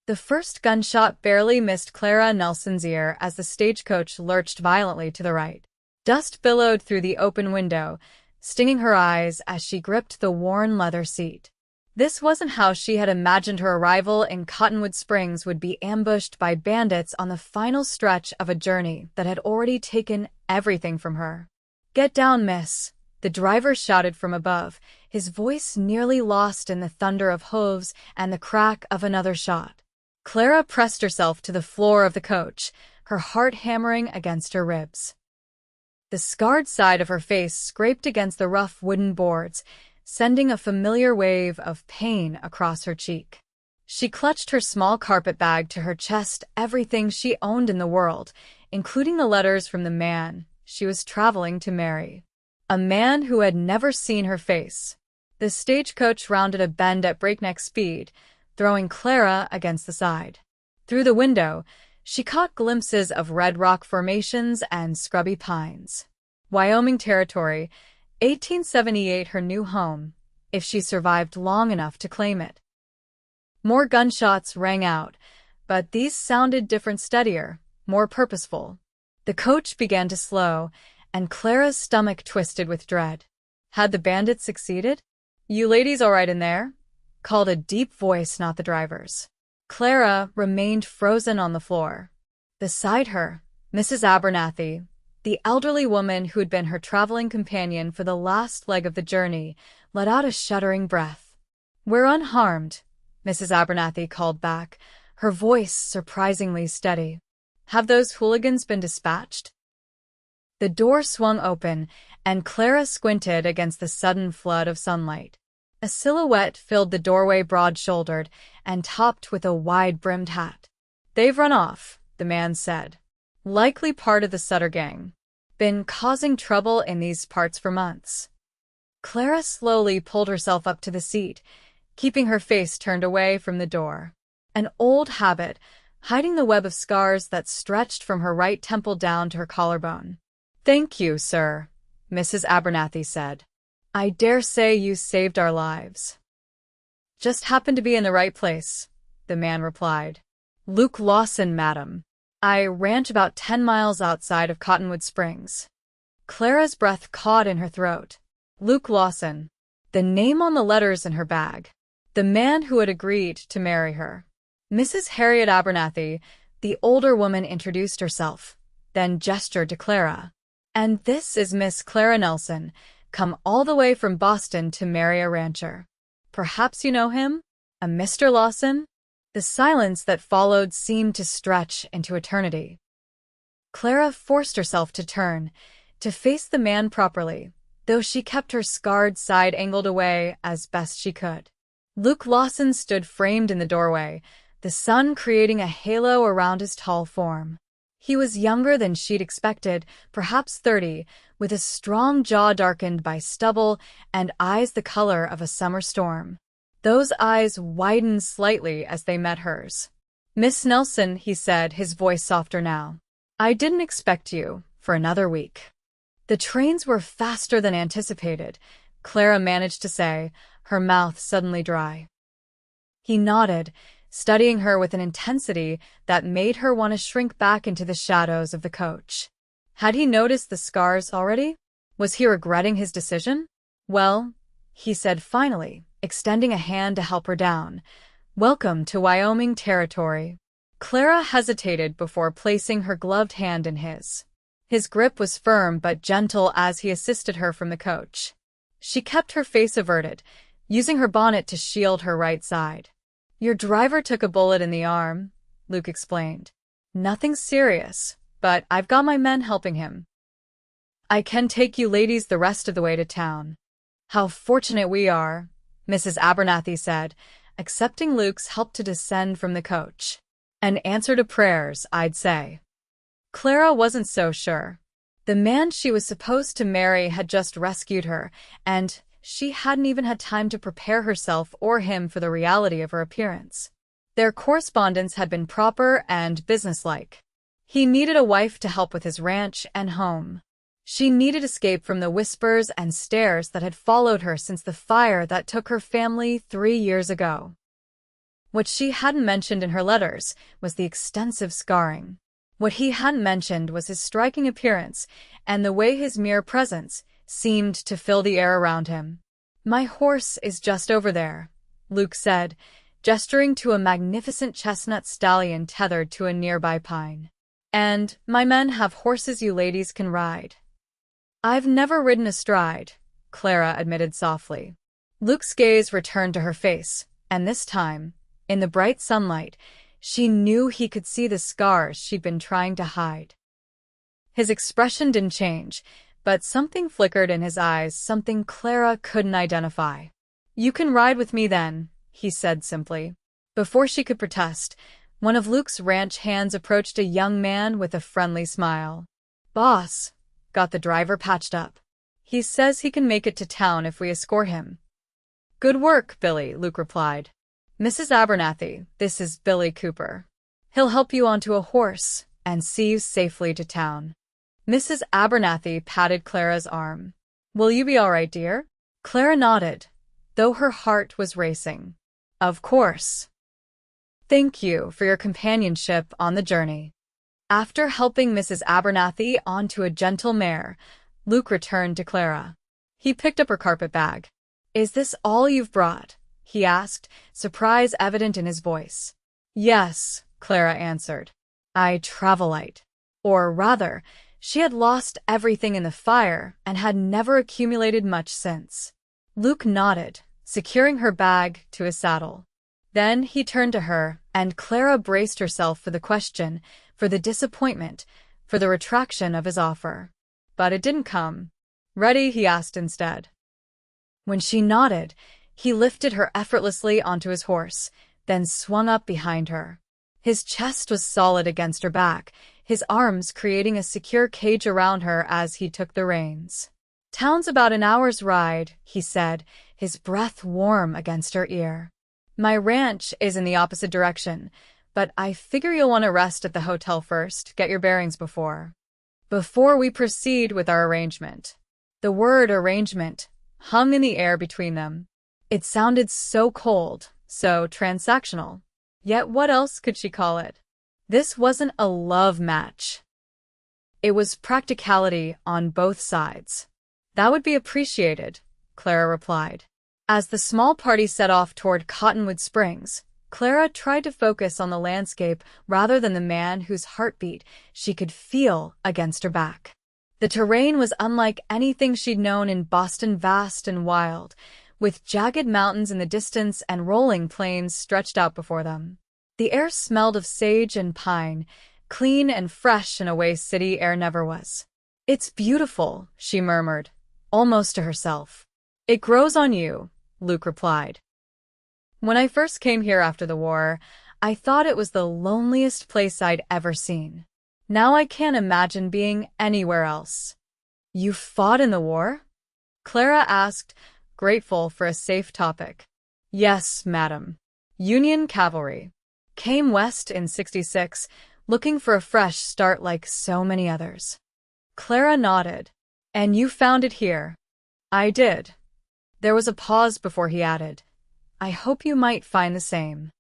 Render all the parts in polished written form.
The first gunshot barely missed Clara Nelson's ear as the stagecoach lurched violently to the right. Dust billowed through the open window, stinging her eyes as she gripped the worn leather seat. This wasn't how she had imagined her arrival in Cottonwood Springs would be ambushed by bandits on the final stretch of a journey that had already taken everything from her. "Get down, miss," the driver shouted from above, his voice nearly lost in the thunder of hooves and the crack of another shot. Clara pressed herself to the floor of the coach, her heart hammering against her ribs. The scarred side of her face scraped against the rough wooden boards, sending a familiar wave of pain across her cheek. She clutched her small carpet bag to her chest, everything she owned in the world, including the letters from the man she was traveling to marry. A man who had never seen her face. The stagecoach rounded a bend at breakneck speed, throwing Clara against the side. Through the window, she caught glimpses of red rock formations and scrubby pines. Wyoming Territory, 1878, her new home, if she survived long enough to claim it. More gunshots rang out, but these sounded different, steadier, more purposeful. The coach began to slow, and Clara's stomach twisted with dread. Had the bandits succeeded? "You ladies all right in there?" called a deep voice, not the driver's. Clara remained frozen on the floor. Beside her, Mrs. Abernathy, the elderly woman who had been her traveling companion for the last leg of the journey, let out a shuddering breath. "We're unharmed," Mrs. Abernathy called back, her voice surprisingly steady. "Have those hooligans been dispatched?" The door swung open, and Clara squinted against the sudden flood of sunlight. A silhouette filled the doorway, broad-shouldered and topped with a wide-brimmed hat. "They've run off," the man said. "Likely part of the Sutter gang. Been causing trouble in these parts for months." Clara slowly pulled herself up to the seat, keeping her face turned away from the door. An old habit, hiding the web of scars that stretched from her right temple down to her collarbone. "Thank you, sir," Mrs. Abernathy said. "I dare say you saved our lives." "Just happened to be in the right place," the man replied. "Luke Lawson, madam. I ranch about 10 miles outside of Cottonwood Springs." Clara's breath caught in her throat. Luke Lawson. The name on the letters in her bag. The man who had agreed to marry her. Mrs. Harriet Abernathy, the older woman, introduced herself, then gestured to Clara. "And this is Miss Clara Nelson, come all the way from Boston to marry a rancher. Perhaps you know him? A Mr. Lawson?" The silence that followed seemed to stretch into eternity. Clara forced herself to turn, to face the man properly, though she kept her scarred side angled away as best she could. Luke Lawson stood framed in the doorway, the sun creating a halo around his tall form. He was younger than she'd expected, perhaps 30, with a strong jaw darkened by stubble and eyes the color of a summer storm. Those eyes widened slightly as they met hers. "Miss Nelson," he said, his voice softer now. "I didn't expect you for another week." "The trains were faster than anticipated," Clara managed to say, her mouth suddenly dry. He nodded, studying her with an intensity that made her want to shrink back into the shadows of the coach. Had he noticed the scars already? Was he regretting his decision? "Well," he said finally, extending a hand to help her down. "Welcome to Wyoming Territory." Clara hesitated before placing her gloved hand in his. His grip was firm but gentle as he assisted her from the coach. She kept her face averted, using her bonnet to shield her right side. "Your driver took a bullet in the arm," Luke explained. "Nothing serious, but I've got my men helping him. I can take you ladies the rest of the way to town." "How fortunate we are," Mrs. Abernathy said, accepting Luke's help to descend from the coach. "An answer to prayers, I'd say." Clara wasn't so sure. The man she was supposed to marry had just rescued her, and she hadn't even had time to prepare herself or him for the reality of her appearance. Their correspondence had been proper and businesslike. He needed a wife to help with his ranch and home. She needed escape from the whispers and stares that had followed her since the fire that took her family 3 years ago. What she hadn't mentioned in her letters was the extensive scarring. What he hadn't mentioned was his striking appearance and the way his mere presence seemed to fill the air around him. "My horse is just over there," Luke said, gesturing to a magnificent chestnut stallion tethered to a nearby pine. "And my men have horses you ladies can ride." "I've never ridden astride," Clara admitted softly. Luke's gaze returned to her face, and this time, in the bright sunlight, she knew he could see the scars she'd been trying to hide. His expression didn't change, but something flickered in his eyes, something Clara couldn't identify. "You can ride with me then," he said simply. Before she could protest, one of Luke's ranch hands approached a young man with a friendly smile. "Boss, got the driver patched up. He says he can make it to town if we escort him." "Good work, Billy," Luke replied. "Mrs. Abernathy, this is Billy Cooper. He'll help you onto a horse and see you safely to town." Mrs. Abernathy patted Clara's arm. "Will you be all right, dear?" Clara nodded, though her heart was racing. "Of course. Thank you for your companionship on the journey." After helping Mrs. Abernathy onto a gentle mare, Luke returned to Clara. He picked up her carpet bag. "Is this all you've brought?" he asked, surprise evident in his voice. "Yes," Clara answered. "I travel light." Or rather, she had lost everything in the fire and had never accumulated much since. Luke nodded, securing her bag to his saddle. Then he turned to her, and Clara braced herself for the question, for the disappointment, for the retraction of his offer. But it didn't come. "Ready?" he asked instead. When she nodded, he lifted her effortlessly onto his horse, then swung up behind her. His chest was solid against her back, his arms creating a secure cage around her as he took the reins. "Town's about an hour's ride," he said, his breath warm against her ear. "My ranch is in the opposite direction, but I figure you'll want to rest at the hotel first, get your bearings before we proceed with our arrangement." The word arrangement hung in the air between them. It sounded so cold, so transactional. Yet what else could she call it? This wasn't a love match. It was practicality on both sides. "That would be appreciated," Clara replied. As the small party set off toward Cottonwood Springs, Clara tried to focus on the landscape rather than the man whose heartbeat she could feel against her back. The terrain was unlike anything she'd known in Boston, vast and wild, with jagged mountains in the distance and rolling plains stretched out before them. The air smelled of sage and pine, clean and fresh in a way city air never was. "It's beautiful," she murmured, almost to herself. "It grows on you," Luke replied. "When I first came here after the war, I thought it was the loneliest place I'd ever seen. Now I can't imagine being anywhere else." "You fought in the war?" Clara asked, grateful for a safe topic. "Yes, madam. Union cavalry. Came west in '66, looking for a fresh start like so many others." Clara nodded. "And you found it here?" "I did." There was a pause before he added, "I hope you might find the same."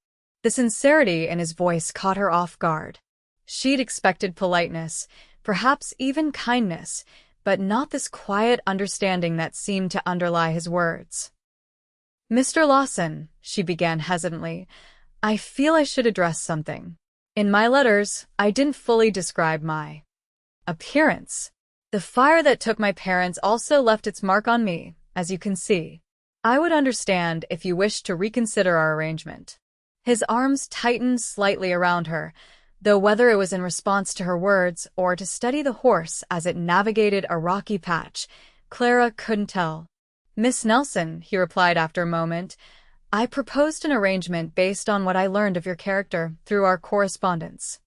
The sincerity in his voice caught her off guard. She'd expected politeness, perhaps even kindness, but not this quiet understanding that seemed to underlie his words. "Mr. Lawson," she began hesitantly, "I feel I should address something. In my letters, I didn't fully describe my appearance. The fire that took my parents also left its mark on me, as you can see. I would understand if you wished to reconsider our arrangement." His arms tightened slightly around her, though whether it was in response to her words or to steady the horse as it navigated a rocky patch, Clara couldn't tell. "Miss Nelson," he replied after a moment, "I proposed an arrangement based on what I learned of your character through our correspondence.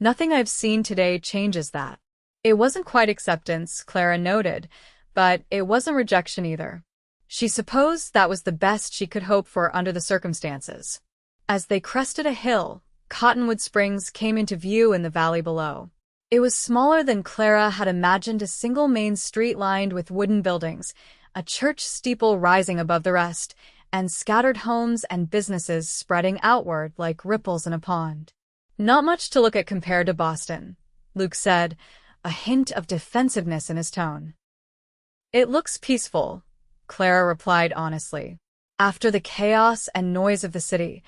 Nothing I've seen today changes that." It wasn't quite acceptance, Clara noted, but it wasn't rejection either. She supposed that was the best she could hope for under the circumstances. As they crested a hill, Cottonwood Springs came into view in the valley below. It was smaller than Clara had imagined, a single main street lined with wooden buildings, a church steeple rising above the rest, and scattered homes and businesses spreading outward like ripples in a pond. Not much to look at compared to Boston, Luke said, a hint of defensiveness in his tone. It looks peaceful, Clara replied honestly. After the chaos and noise of the city,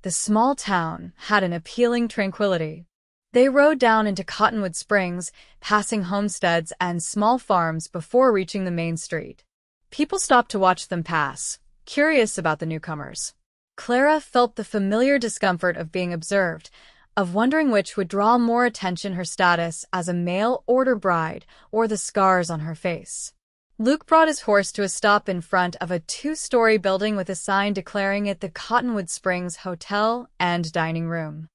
the small town had an appealing tranquility. They rode down into Cottonwood Springs, passing homesteads and small farms before reaching the main street. People stopped to watch them pass, curious about the newcomers. Clara felt the familiar discomfort of being observed, of wondering which would draw more attention, her status as a mail-order bride or the scars on her face. Luke brought his horse to a stop in front of a 2-story building with a sign declaring it the Cottonwood Springs Hotel and Dining Room.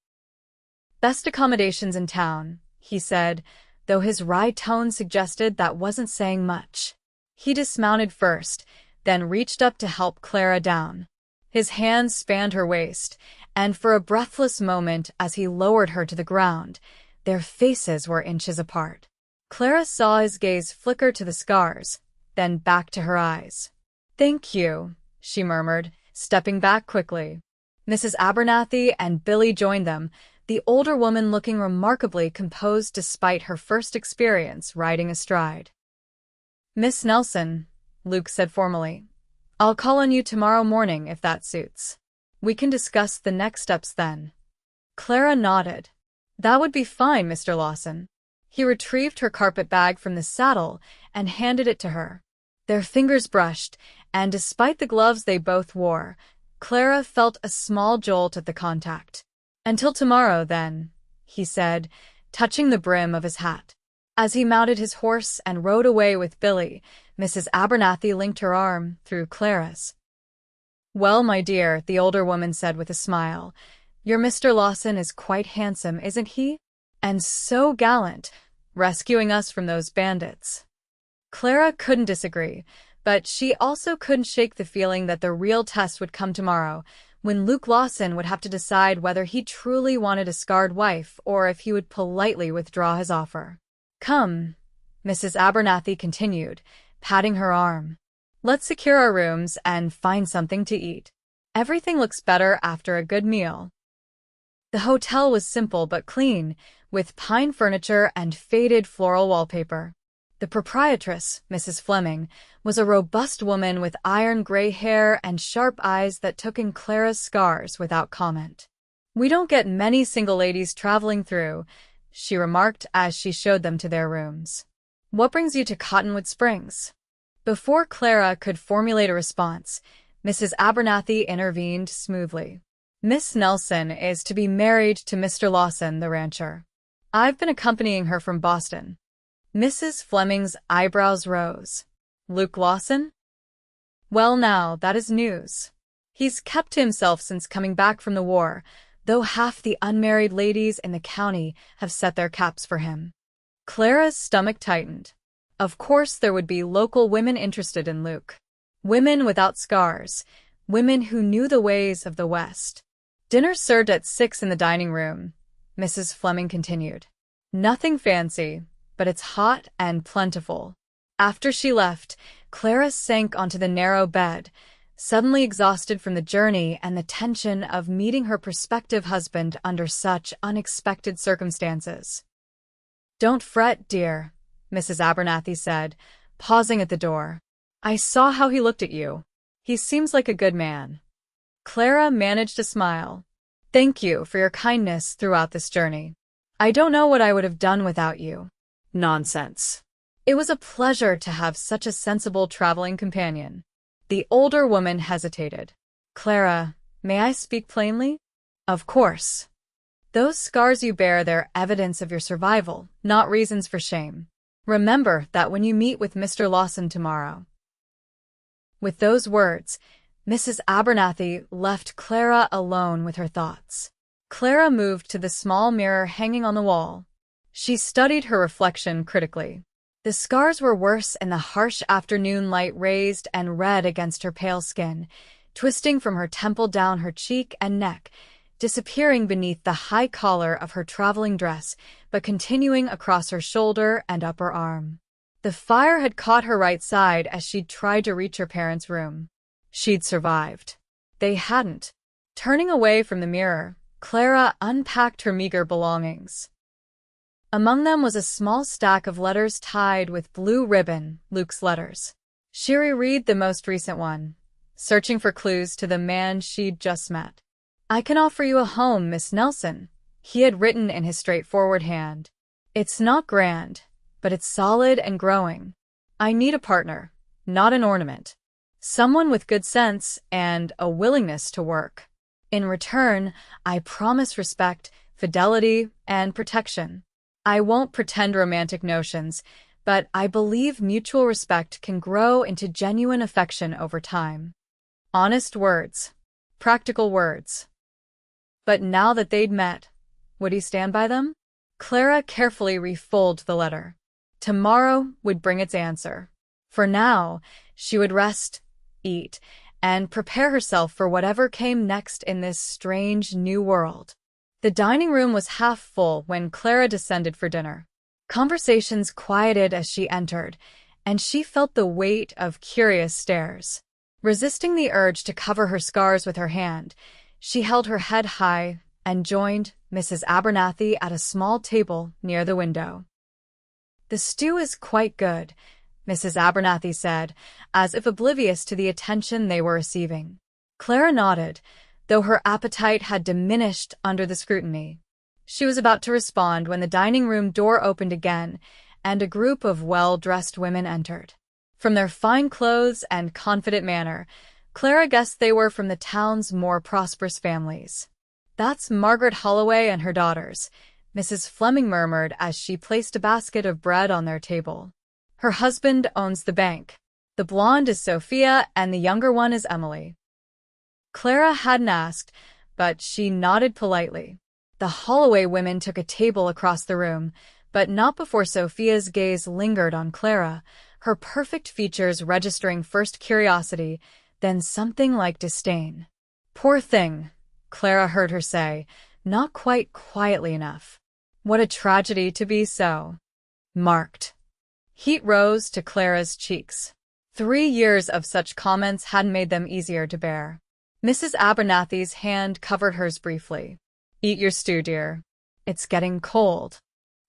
Best accommodations in town, he said, though his wry tone suggested that wasn't saying much. He dismounted first, then reached up to help Clara down. His hands spanned her waist, and for a breathless moment as he lowered her to the ground, their faces were inches apart. Clara saw his gaze flicker to the scars, then back to her eyes. "Thank you," she murmured, stepping back quickly. Mrs. Abernathy and Billy joined them, the older woman looking remarkably composed despite her first experience riding astride. "Miss Nelson," Luke said formally, "I'll call on you tomorrow morning if that suits. We can discuss the next steps then." Clara nodded. "That would be fine, Mr. Lawson." He retrieved her carpet bag from the saddle and handed it to her. Their fingers brushed, and despite the gloves they both wore, Clara felt a small jolt at the contact. "Until tomorrow, then," he said, touching the brim of his hat. As he mounted his horse and rode away with Billy, Mrs. Abernathy linked her arm through Clara's. "Well, my dear," the older woman said with a smile, "your Mr. Lawson is quite handsome, isn't he? And so gallant, rescuing us from those bandits." Clara couldn't disagree, but she also couldn't shake the feeling that the real test would come tomorrow, when Luke Lawson would have to decide whether he truly wanted a scarred wife or if he would politely withdraw his offer. "Come," Mrs. Abernathy continued, patting her arm. "Let's secure our rooms and find something to eat. Everything looks better after a good meal." The hotel was simple but clean, with pine furniture and faded floral wallpaper. The proprietress, Mrs. Fleming, was a robust woman with iron-gray hair and sharp eyes that took in Clara's scars without comment. "We don't get many single ladies traveling through," she remarked as she showed them to their rooms. "What brings you to Cottonwood Springs?" Before Clara could formulate a response, Mrs. Abernathy intervened smoothly. "Miss Nelson is to be married to Mr. Lawson, the rancher. I've been accompanying her from Boston." Mrs. Fleming's eyebrows rose. "Luke Lawson? Well now, that is news. He's kept to himself since coming back from the war, though half the unmarried ladies in the county have set their caps for him." Clara's stomach tightened. Of course there would be local women interested in Luke. Women without scars, women who knew the ways of the West. "Dinner served at 6 in the dining room," Mrs. Fleming continued. "Nothing fancy, but it's hot and plentiful." After she left, Clara sank onto the narrow bed, suddenly exhausted from the journey and the tension of meeting her prospective husband under such unexpected circumstances. "Don't fret, dear," Mrs. Abernathy said, pausing at the door. "I saw how he looked at you. He seems like a good man." Clara managed a smile. "Thank you for your kindness throughout this journey. I don't know what I would have done without you." "Nonsense. It was a pleasure to have such a sensible traveling companion." The older woman hesitated. "Clara, may I speak plainly?" "Of course. Those scars you bear, they're evidence of your survival, not reasons for shame. Remember that when you meet with Mr. Lawson tomorrow." With those words, Mrs. Abernathy left Clara alone with her thoughts. Clara moved to the small mirror hanging on the wall. She studied her reflection critically. The scars were worse in the harsh afternoon light, raised and red against her pale skin, twisting from her temple down her cheek and neck, disappearing beneath the high collar of her traveling dress, but continuing across her shoulder and upper arm. The fire had caught her right side as she'd tried to reach her parents' room. She'd survived. They hadn't. Turning away from the mirror, Clara unpacked her meager belongings. Among them was a small stack of letters tied with blue ribbon, Luke's letters. She reread the most recent one, searching for clues to the man she'd just met. "I can offer you a home, Miss Nelson," he had written in his straightforward hand. "It's not grand, but it's solid and growing. I need a partner, not an ornament. Someone with good sense and a willingness to work. In return, I promise respect, fidelity, and protection. I won't pretend romantic notions, but I believe mutual respect can grow into genuine affection over time." Honest words. Practical words. But now that they'd met, would he stand by them? Clara carefully refolded the letter. Tomorrow would bring its answer. For now, she would rest, eat, and prepare herself for whatever came next in this strange new world. The dining room was half full when Clara descended for dinner. Conversations quieted as she entered, and she felt the weight of curious stares. Resisting the urge to cover her scars with her hand, she held her head high and joined Mrs. Abernathy at a small table near the window. "The stew is quite good," Mrs. Abernathy said, as if oblivious to the attention they were receiving. Clara nodded, though her appetite had diminished under the scrutiny. She was about to respond when the dining room door opened again, and a group of well-dressed women entered. From their fine clothes and confident manner, Clara guessed they were from the town's more prosperous families. "That's Margaret Holloway and her daughters," Mrs. Fleming murmured as she placed a basket of bread on their table. "Her husband owns the bank. The blonde is Sophia and the younger one is Emily." Clara hadn't asked, but she nodded politely. The Holloway women took a table across the room, but not before Sophia's gaze lingered on Clara, her perfect features registering first curiosity, then something like disdain. "Poor thing," Clara heard her say, not quite quietly enough. "What a tragedy to be so marked." Heat rose to Clara's cheeks. 3 years of such comments hadn't made them easier to bear. Mrs. Abernathy's hand covered hers briefly. "Eat your stew, dear. It's getting cold."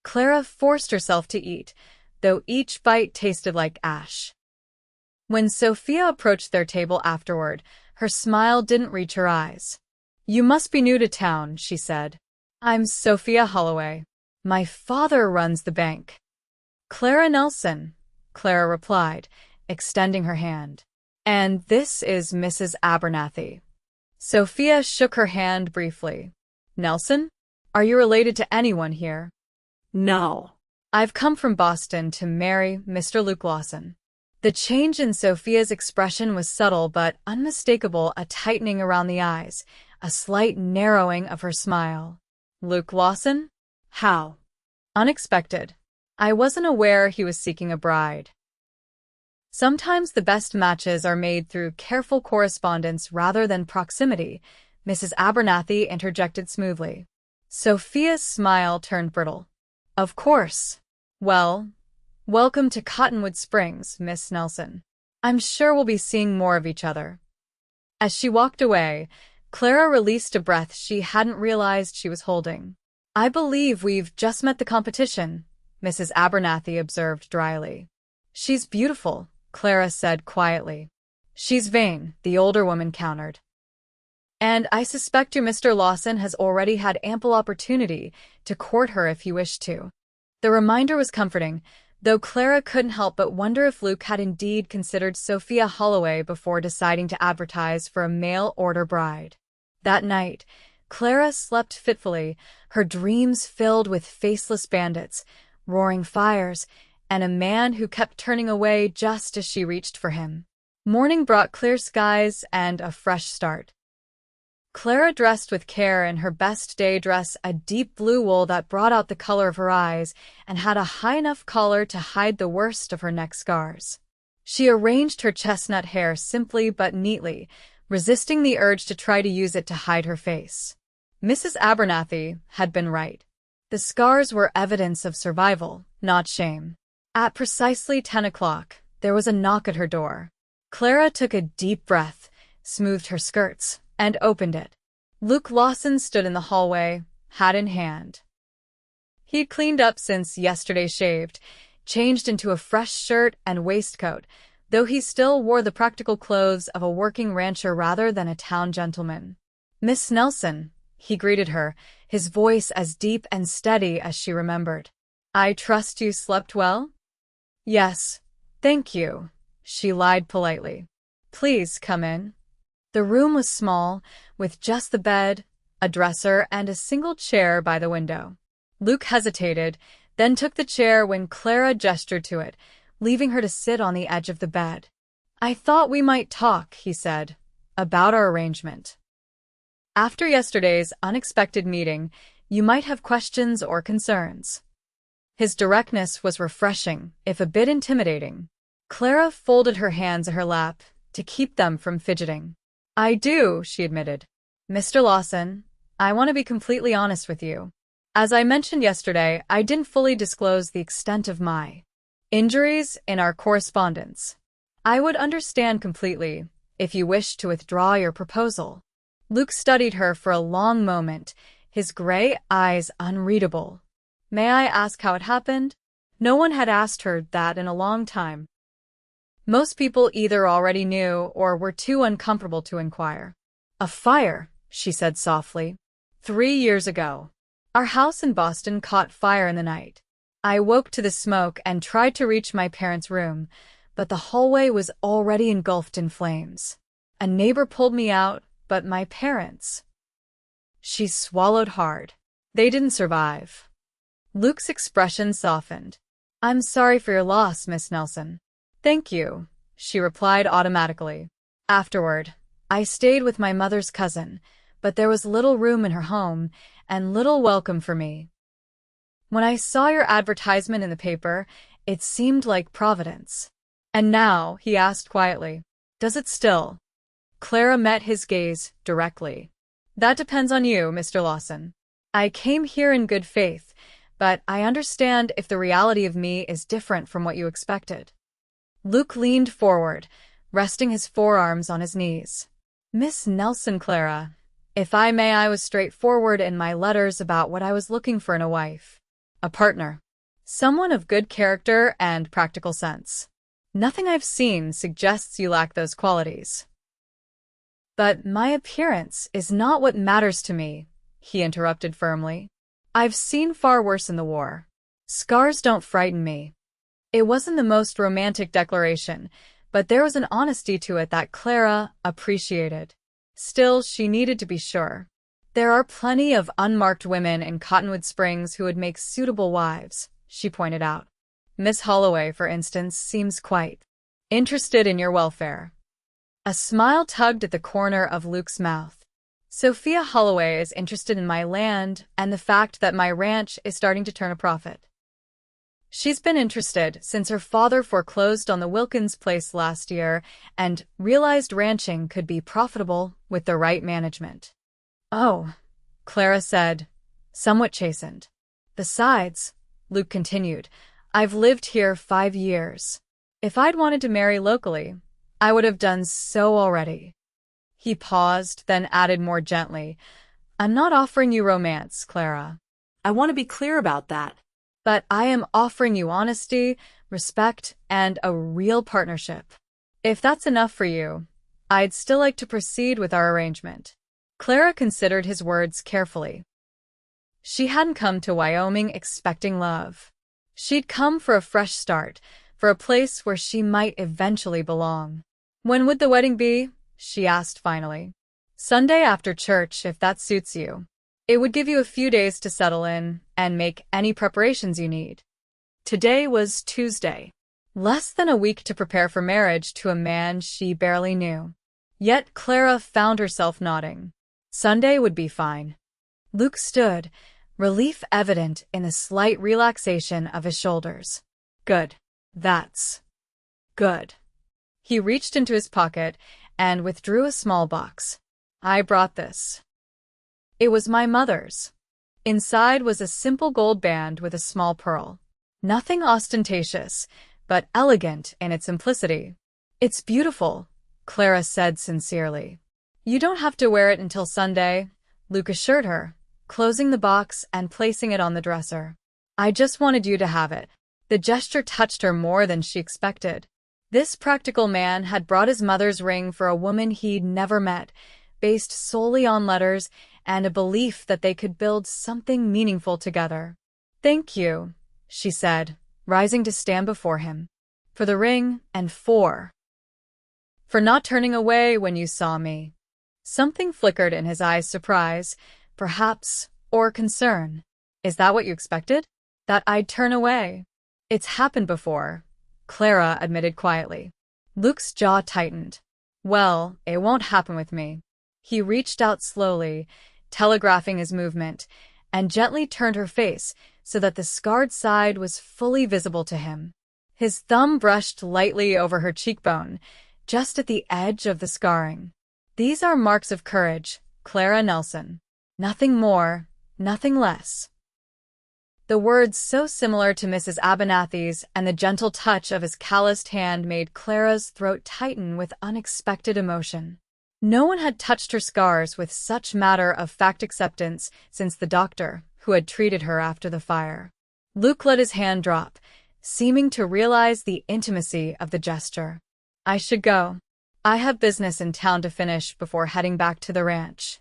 Clara forced herself to eat, though each bite tasted like ash. When Sophia approached their table afterward, her smile didn't reach her eyes. "You must be new to town," she said. "I'm Sophia Holloway. My father runs the bank." "Clara Nelson," Clara replied, extending her hand. "And this is Mrs. Abernathy." Sophia shook her hand briefly. "Nelson? Are you related to anyone here?" "No." "I've come from Boston to marry Mr. Luke Lawson." The change in Sophia's expression was subtle but unmistakable, a tightening around the eyes, a slight narrowing of her smile. "Luke Lawson? How?" "Unexpected. I wasn't aware he was seeking a bride." "Sometimes the best matches are made through careful correspondence rather than proximity," Mrs. Abernathy interjected smoothly. Sophia's smile turned brittle. "Of course. Well, welcome to Cottonwood Springs, Miss Nelson. I'm sure we'll be seeing more of each other." As she walked away, Clara released a breath she hadn't realized she was holding. "I believe we've just met the competition," Mrs. Abernathy observed dryly. "She's beautiful," Clara said quietly. "She's vain," the older woman countered. "And I suspect your Mr. Lawson has already had ample opportunity to court her if he wished to." The reminder was comforting, though Clara couldn't help but wonder if Luke had indeed considered Sophia Holloway before deciding to advertise for a mail-order bride. That night, Clara slept fitfully, her dreams filled with faceless bandits, roaring fires, and a man who kept turning away just as she reached for him. Morning brought clear skies and a fresh start. Clara dressed with care in her best day dress, a deep blue wool that brought out the color of her eyes and had a high enough collar to hide the worst of her neck scars. She arranged her chestnut hair simply but neatly, resisting the urge to try to use it to hide her face. Mrs. Abernathy had been right. The scars were evidence of survival, not shame. At precisely 10 o'clock, there was a knock at her door. Clara took a deep breath, smoothed her skirts, and opened it. Luke Lawson stood in the hallway, hat in hand. He'd cleaned up since yesterday, shaved, changed into a fresh shirt and waistcoat, though he still wore the practical clothes of a working rancher rather than a town gentleman. "Miss Nelson," he greeted her, his voice as deep and steady as she remembered. "I trust you slept well?" "Yes, thank you," she lied politely. "Please come in." The room was small, with just the bed, a dresser, and a single chair by the window. Luke hesitated, then took the chair when Clara gestured to it, leaving her to sit on the edge of the bed. "I thought we might talk," he said, "about our arrangement. After yesterday's unexpected meeting, you might have questions or concerns." His directness was refreshing, if a bit intimidating. Clara folded her hands in her lap to keep them from fidgeting. "I do," she admitted. "Mr. Lawson, I want to be completely honest with you. As I mentioned yesterday, I didn't fully disclose the extent of my injuries in our correspondence. I would understand completely if you wish to withdraw your proposal." Luke studied her for a long moment, his gray eyes unreadable. "May I ask how it happened?" No one had asked her that in a long time. Most people either already knew or were too uncomfortable to inquire. "A fire," she said softly. 3 years ago. Our house in Boston caught fire in the night. I woke to the smoke and tried to reach my parents' room, but the hallway was already engulfed in flames. A neighbor pulled me out, but my parents..." She swallowed hard. "They didn't survive." Luke's expression softened. "I'm sorry for your loss, Miss Nelson." "Thank you," she replied automatically. "Afterward, I stayed with my mother's cousin, but there was little room in her home and little welcome for me. When I saw your advertisement in the paper, it seemed like Providence." "And now," he asked quietly, "does it still?" Clara met his gaze directly. "That depends on you, Mr. Lawson. I came here in good faith, but I understand if the reality of me is different from what you expected." Luke leaned forward, resting his forearms on his knees. "Miss Nelson, Clara, if I may, I was straightforward in my letters about what I was looking for in a wife. A partner. Someone of good character and practical sense. Nothing I've seen suggests you lack those qualities." "But my appearance is not what matters to me," he interrupted firmly. "I've seen far worse in the war. Scars don't frighten me." It wasn't the most romantic declaration, but there was an honesty to it that Clara appreciated. Still, she needed to be sure. "There are plenty of unmarked women in Cottonwood Springs who would make suitable wives," she pointed out. "Miss Holloway, for instance, seems quite interested in your welfare." A smile tugged at the corner of Luke's mouth. "Sophia Holloway is interested in my land and the fact that my ranch is starting to turn a profit. She's been interested since her father foreclosed on the Wilkins place last year and realized ranching could be profitable with the right management." "Oh," Clara said, somewhat chastened. "Besides," Luke continued, "I've lived here 5 years. If I'd wanted to marry locally, I would have done so already." He paused, then added more gently, "I'm not offering you romance, Clara. I want to be clear about that. But I am offering you honesty, respect, and a real partnership. If that's enough for you, I'd still like to proceed with our arrangement." Clara considered his words carefully. She hadn't come to Wyoming expecting love. She'd come for a fresh start, for a place where she might eventually belong. "When would the wedding be?" she asked finally. "Sunday after church, if that suits you. It would give you a few days to settle in and make any preparations you need." Today was Tuesday. Less than a week to prepare for marriage to a man she barely knew. Yet Clara found herself nodding. Sunday would be fine. Luke stood, relief evident in the slight relaxation of his shoulders. "Good. That's good." He reached into his pocket and withdrew a small box. "I brought this. It was my mother's." Inside was a simple gold band with a small pearl. Nothing ostentatious, but elegant in its simplicity. "It's beautiful," Clara said sincerely. You don't have to wear it until Sunday, Luke assured her, closing the box and placing it on the dresser. I just wanted you to have it. The gesture touched her more than she expected. This practical man had brought his mother's ring for a woman he'd never met, based solely on letters and a belief that they could build something meaningful together. Thank you, she said, rising to stand before him. For the ring and for not turning away when you saw me. Something flickered in his eyes, surprise, perhaps, or concern. Is that what you expected? That I'd turn away? It's happened before, Clara admitted quietly. Luke's jaw tightened. Well, it won't happen with me. He reached out slowly, telegraphing his movement, and gently turned her face so that the scarred side was fully visible to him. His thumb brushed lightly over her cheekbone, just at the edge of the scarring. These are marks of courage, Clara Nelson. Nothing more, nothing less. The words, so similar to Mrs. Abernathy's, and the gentle touch of his calloused hand made Clara's throat tighten with unexpected emotion. No one had touched her scars with such matter-of-fact acceptance since the doctor, who had treated her after the fire. Luke let his hand drop, seeming to realize the intimacy of the gesture. I should go. I have business in town to finish before heading back to the ranch.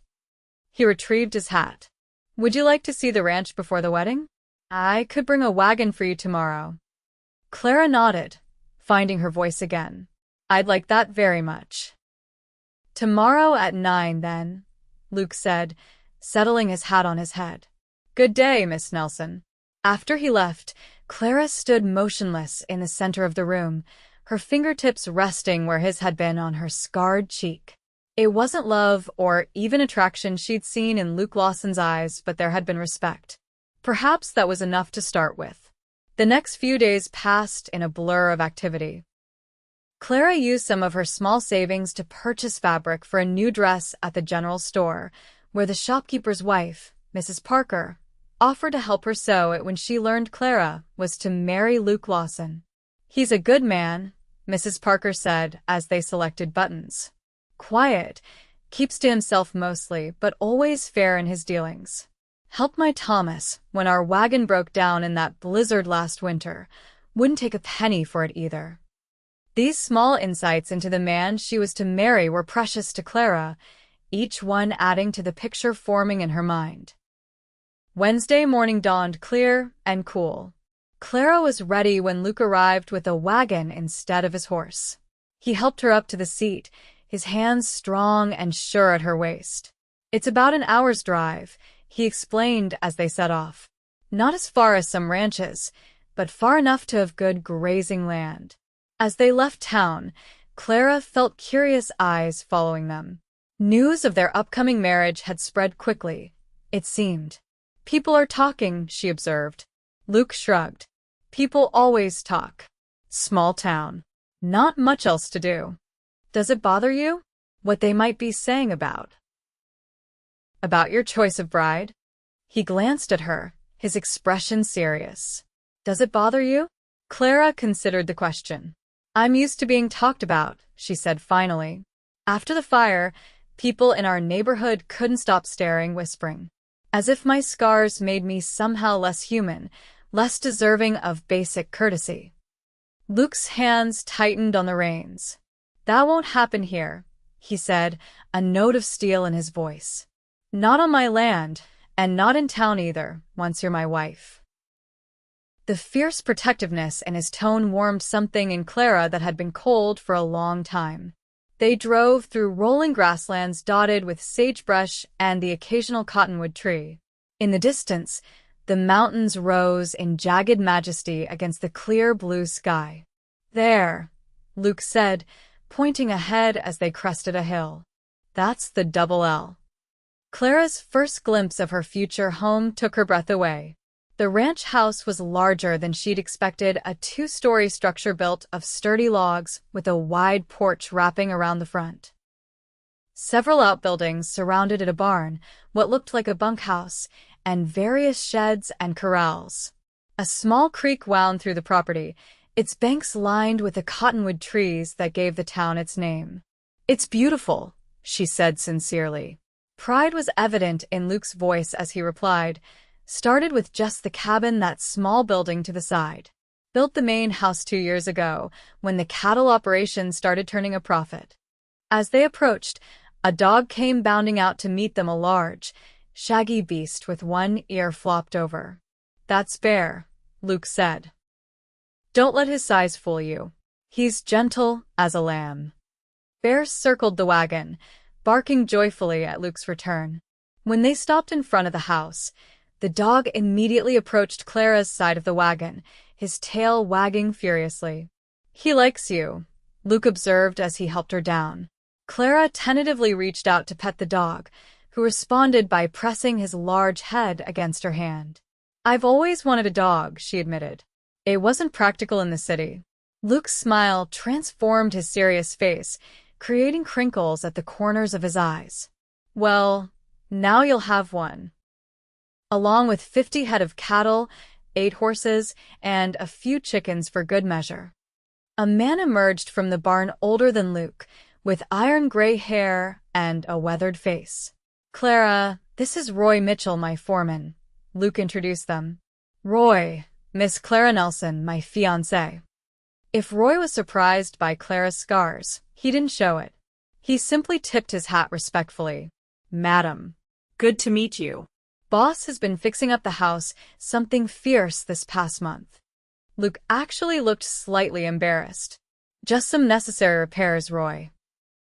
He retrieved his hat. Would you like to see the ranch before the wedding? I could bring a wagon for you tomorrow. Clara nodded, finding her voice again. I'd like that very much. Tomorrow at 9, then, Luke said, settling his hat on his head. Good day, Miss Nelson. After he left, Clara stood motionless in the center of the room, her fingertips resting where his had been on her scarred cheek. It wasn't love or even attraction she'd seen in Luke Lawson's eyes, but there had been respect. Perhaps that was enough to start with. The next few days passed in a blur of activity. Clara used some of her small savings to purchase fabric for a new dress at the general store, where the shopkeeper's wife, Mrs. Parker, offered to help her sew it when she learned Clara was to marry Luke Lawson. He's a good man, Mrs. Parker said as they selected buttons. Quiet, keeps to himself mostly, but always fair in his dealings. Helped my Thomas when our wagon broke down in that blizzard last winter. Wouldn't take a penny for it either. These small insights into the man she was to marry were precious to Clara, each one adding to the picture forming in her mind. Wednesday morning dawned clear and cool. Clara was ready when Luke arrived with a wagon instead of his horse. He helped her up to the seat, his hands strong and sure at her waist. It's about an hour's drive, he explained as they set off. Not as far as some ranches, but far enough to have good grazing land. As they left town, Clara felt curious eyes following them. News of their upcoming marriage had spread quickly, it seemed. People are talking, she observed. Luke shrugged. People always talk. Small town. Not much else to do. Does it bother you? What they might be saying about your choice of bride? He glanced at her, his expression serious. Does it bother you? Clara considered the question. I'm used to being talked about, she said finally. After the fire, people in our neighborhood couldn't stop staring, whispering. As if my scars made me somehow less human, less deserving of basic courtesy. Luke's hands tightened on the reins. That won't happen here, he said, a note of steel in his voice. Not on my land, and not in town either, once you're my wife. The fierce protectiveness in his tone warmed something in Clara that had been cold for a long time. They drove through rolling grasslands dotted with sagebrush and the occasional cottonwood tree. In the distance, the mountains rose in jagged majesty against the clear blue sky. There, Luke said, pointing ahead as they crested a hill. That's the Double L. Clara's first glimpse of her future home took her breath away. The ranch house was larger than she'd expected, a two-story structure built of sturdy logs with a wide porch wrapping around the front. Several outbuildings surrounded it, a barn, what looked like a bunkhouse, and various sheds and corrals. A small creek wound through the property, its banks lined with the cottonwood trees that gave the town its name. It's beautiful, she said sincerely. Pride was evident in Luke's voice as he replied, started with just the cabin, that small building to the side. Built the main house 2 years ago, when the cattle operation started turning a profit. As they approached, a dog came bounding out to meet them, a large, shaggy beast with one ear flopped over. That's Bear, Luke said. Don't let his size fool you. He's gentle as a lamb. Bear circled the wagon, barking joyfully at Luke's return. When they stopped in front of the house, the dog immediately approached Clara's side of the wagon, his tail wagging furiously. He likes you, Luke observed as he helped her down. Clara tentatively reached out to pet the dog, who responded by pressing his large head against her hand. I've always wanted a dog, she admitted. It wasn't practical in the city. Luke's smile transformed his serious face, creating crinkles at the corners of his eyes. Well, now you'll have one. Along with 50 head of cattle, 8 horses, and a few chickens for good measure. A man emerged from the barn older than Luke, with iron-gray hair and a weathered face. Clara, this is Roy Mitchell, my foreman, Luke introduced them. Roy, Miss Clara Nelson, my fiancé. If Roy was surprised by Clara's scars, he didn't show it. He simply tipped his hat respectfully. Madam. Good to meet you. Boss has been fixing up the house, something fierce this past month. Luke actually looked slightly embarrassed. Just some necessary repairs, Roy.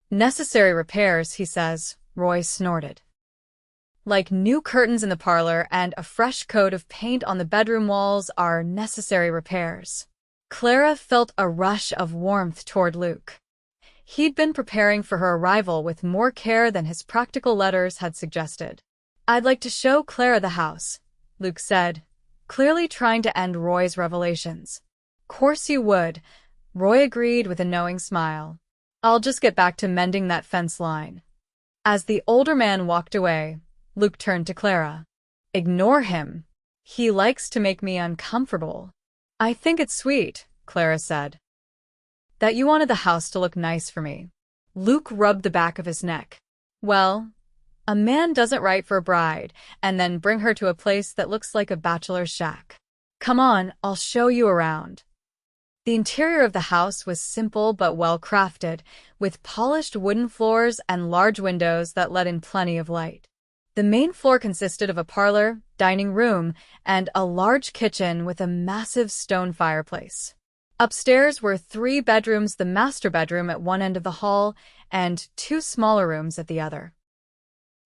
Necessary repairs, he says, Roy snorted. Like new curtains in the parlor and a fresh coat of paint on the bedroom walls are necessary repairs. Clara felt a rush of warmth toward Luke. He'd been preparing for her arrival with more care than his practical letters had suggested. I'd like to show Clara the house, Luke said, clearly trying to end Roy's revelations. Course you would, Roy agreed with a knowing smile. I'll just get back to mending that fence line. As the older man walked away, Luke turned to Clara. Ignore him. He likes to make me uncomfortable. I think it's sweet, Clara said. That you wanted the house to look nice for me. Luke rubbed the back of his neck. Well, a man doesn't write for a bride and then bring her to a place that looks like a bachelor's shack. Come on, I'll show you around. The interior of the house was simple but well-crafted, with polished wooden floors and large windows that let in plenty of light. The main floor consisted of a parlor, dining room, and a large kitchen with a massive stone fireplace. Upstairs were 3 bedrooms, the master bedroom at one end of the hall, and 2 smaller rooms at the other.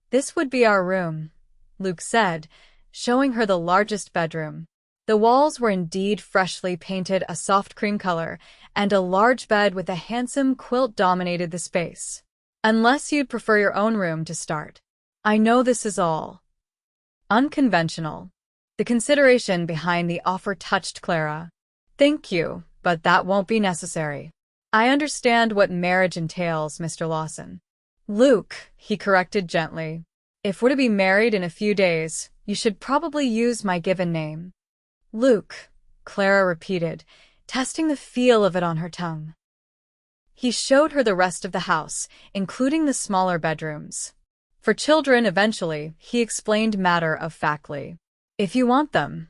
This would be our room, Luke said, showing her the largest bedroom. The walls were indeed freshly painted a soft cream color, and a large bed with a handsome quilt dominated the space. Unless you'd prefer your own room to start. I know this is all unconventional. The consideration behind the offer touched Clara. Thank you, but that won't be necessary. I understand what marriage entails, Mr. Lawson. Luke, he corrected gently. If we're to be married in a few days, you should probably use my given name. Luke, Clara repeated, testing the feel of it on her tongue. He showed her the rest of the house, including the smaller bedrooms. For children, eventually, he explained matter-of-factly. If you want them.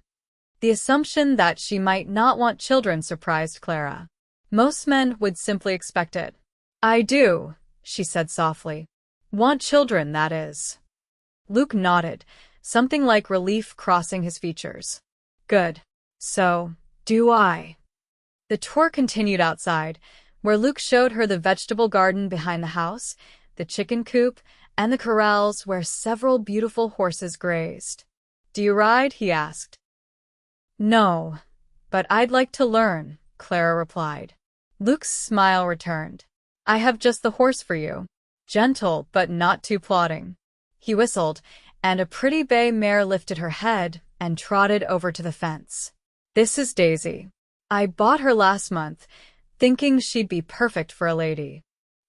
The assumption that she might not want children surprised Clara. Most men would simply expect it. I do, she said softly. Want children, that is. Luke nodded, something like relief crossing his features. Good. So, do I. The tour continued outside, where Luke showed her the vegetable garden behind the house, the chicken coop, and the corrals where several beautiful horses grazed. Do you ride? He asked. No, but I'd like to learn, Clara replied. Luke's smile returned. I have just the horse for you. Gentle, but not too plodding. He whistled, and a pretty bay mare lifted her head and trotted over to the fence. This is Daisy. I bought her last month, thinking she'd be perfect for a lady.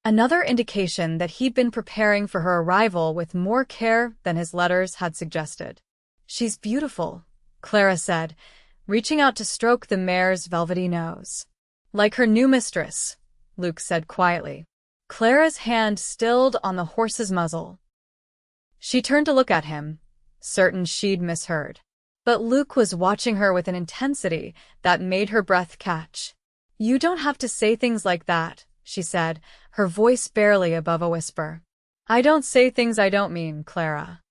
Another indication that he'd been preparing for her arrival with more care than his letters had suggested. She's beautiful, Clara said, reaching out to stroke the mare's velvety nose. Like her new mistress, Luke said quietly. Clara's hand stilled on the horse's muzzle. She turned to look at him, certain she'd misheard. But Luke was watching her with an intensity that made her breath catch. "You don't have to say things like that," she said, her voice barely above a whisper. "I don't say things I don't mean, Clara."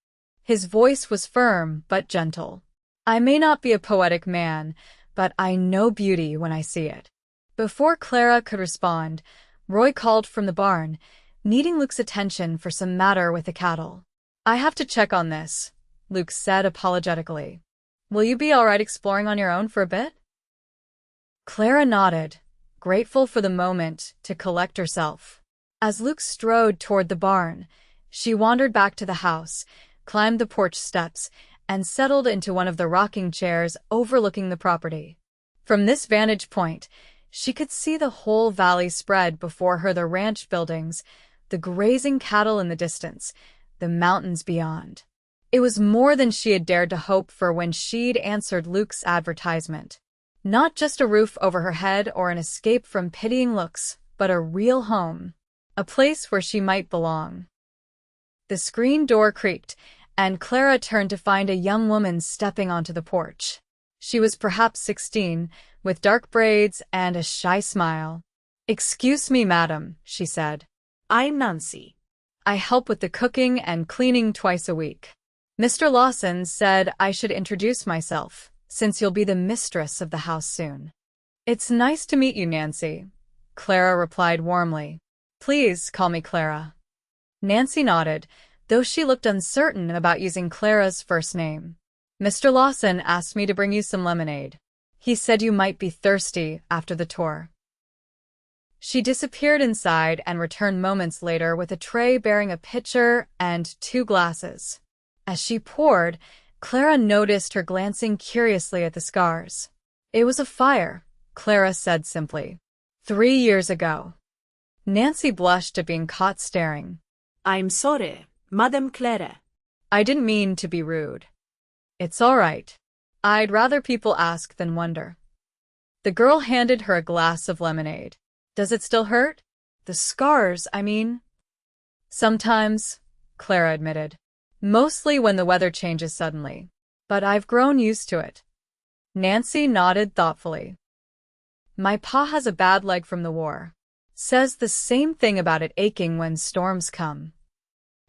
His voice was firm but gentle. "I may not be a poetic man, but I know beauty when I see it." Before Clara could respond, Roy called from the barn, needing Luke's attention for some matter with the cattle. "I have to check on this," Luke said apologetically. "Will you be all right exploring on your own for a bit?" Clara nodded, grateful for the moment to collect herself. As Luke strode toward the barn, she wandered back to the house, climbed the porch steps, and settled into one of the rocking chairs overlooking the property. From this vantage point, she could see the whole valley spread before her, the ranch buildings, the grazing cattle in the distance, the mountains beyond. It was more than she had dared to hope for when she'd answered Luke's advertisement. Not just a roof over her head or an escape from pitying looks, but a real home. A place where she might belong. The screen door creaked, and Clara turned to find a young woman stepping onto the porch. She was perhaps 16, with dark braids and a shy smile. "Excuse me, madam," she said. "I'm Nancy. "I help with the cooking and cleaning twice a week. Mr. Lawson said I should introduce myself, since you'll be the mistress of the house soon." "It's nice to meet you, Nancy," Clara replied warmly. "Please call me Clara." Nancy nodded, though she looked uncertain about using Clara's first name. "Mr. Lawson asked me to bring you some lemonade. He said you might be thirsty after the tour." She disappeared inside and returned moments later with a tray bearing a pitcher and 2 glasses. As she poured, Clara noticed her glancing curiously at the scars. "It was a fire," Clara said simply. 3 years ago." Nancy blushed at being caught staring. "I'm sorry, Madame Clara." "I didn't mean to be rude." "It's all right. I'd rather people ask than wonder." The girl handed her a glass of lemonade. "Does it still hurt? The scars, I mean." "Sometimes," Clara admitted. "Mostly when the weather changes suddenly. But I've grown used to it." Nancy nodded thoughtfully. "My pa has a bad leg from the war. Says the same thing about it aching when storms come."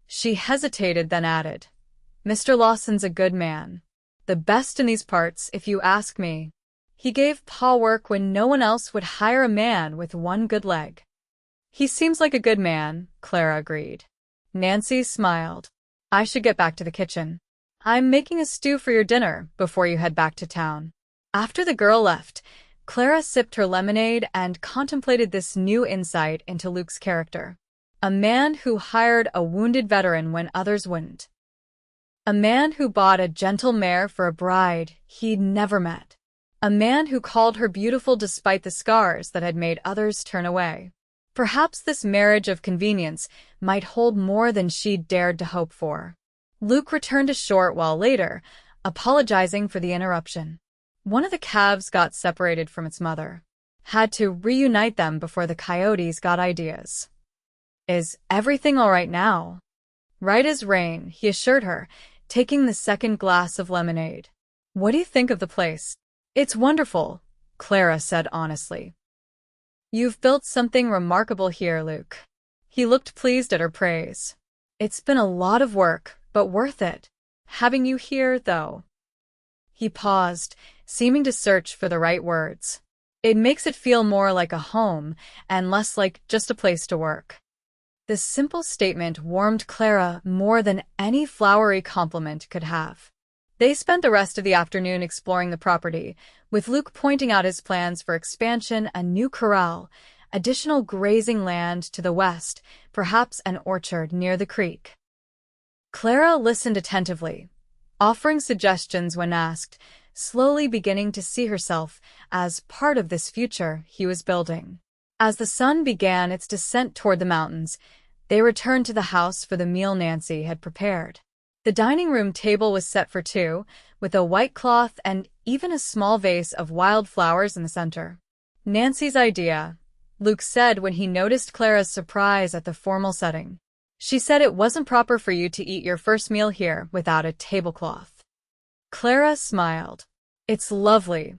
She hesitated, then added, "Mr. Lawson's a good man. The best in these parts, if you ask me. He gave pa work when no one else would hire a man with one good leg." "He seems like a good man," Clara agreed. Nancy smiled. "I should get back to the kitchen. I'm making a stew for your dinner before you head back to town." After the girl left, Clara sipped her lemonade and contemplated this new insight into Luke's character. A man who hired a wounded veteran when others wouldn't. A man who bought a gentle mare for a bride he'd never met. A man who called her beautiful despite the scars that had made others turn away. Perhaps this marriage of convenience might hold more than she'd dared to hope for. Luke returned a short while later, apologizing for the interruption. One of the calves got separated from its mother. Had to reunite them before the coyotes got ideas. "Is everything all right now?" "Right as rain," he assured her, taking the second glass of lemonade. "What do you think of the place?" "It's wonderful," Clara said honestly. "You've built something remarkable here, Luke." He looked pleased at her praise. "It's been a lot of work, but worth it. Having you here, though." He paused, seeming to search for the right words. "It makes it feel more like a home and less like just a place to work." The simple statement warmed Clara more than any flowery compliment could have. They spent the rest of the afternoon exploring the property, with Luke pointing out his plans for expansion, a new corral, additional grazing land to the west, perhaps an orchard near the creek. Clara listened attentively, offering suggestions when asked, slowly beginning to see herself as part of this future he was building. As the sun began its descent toward the mountains, they returned to the house for the meal Nancy had prepared. The dining room table was set for 2, with a white cloth and even a small vase of wild flowers in the center. "Nancy's idea," Luke said when he noticed Clara's surprise at the formal setting. She said it wasn't proper for you to eat your first meal here without a tablecloth. Clara smiled. It's lovely.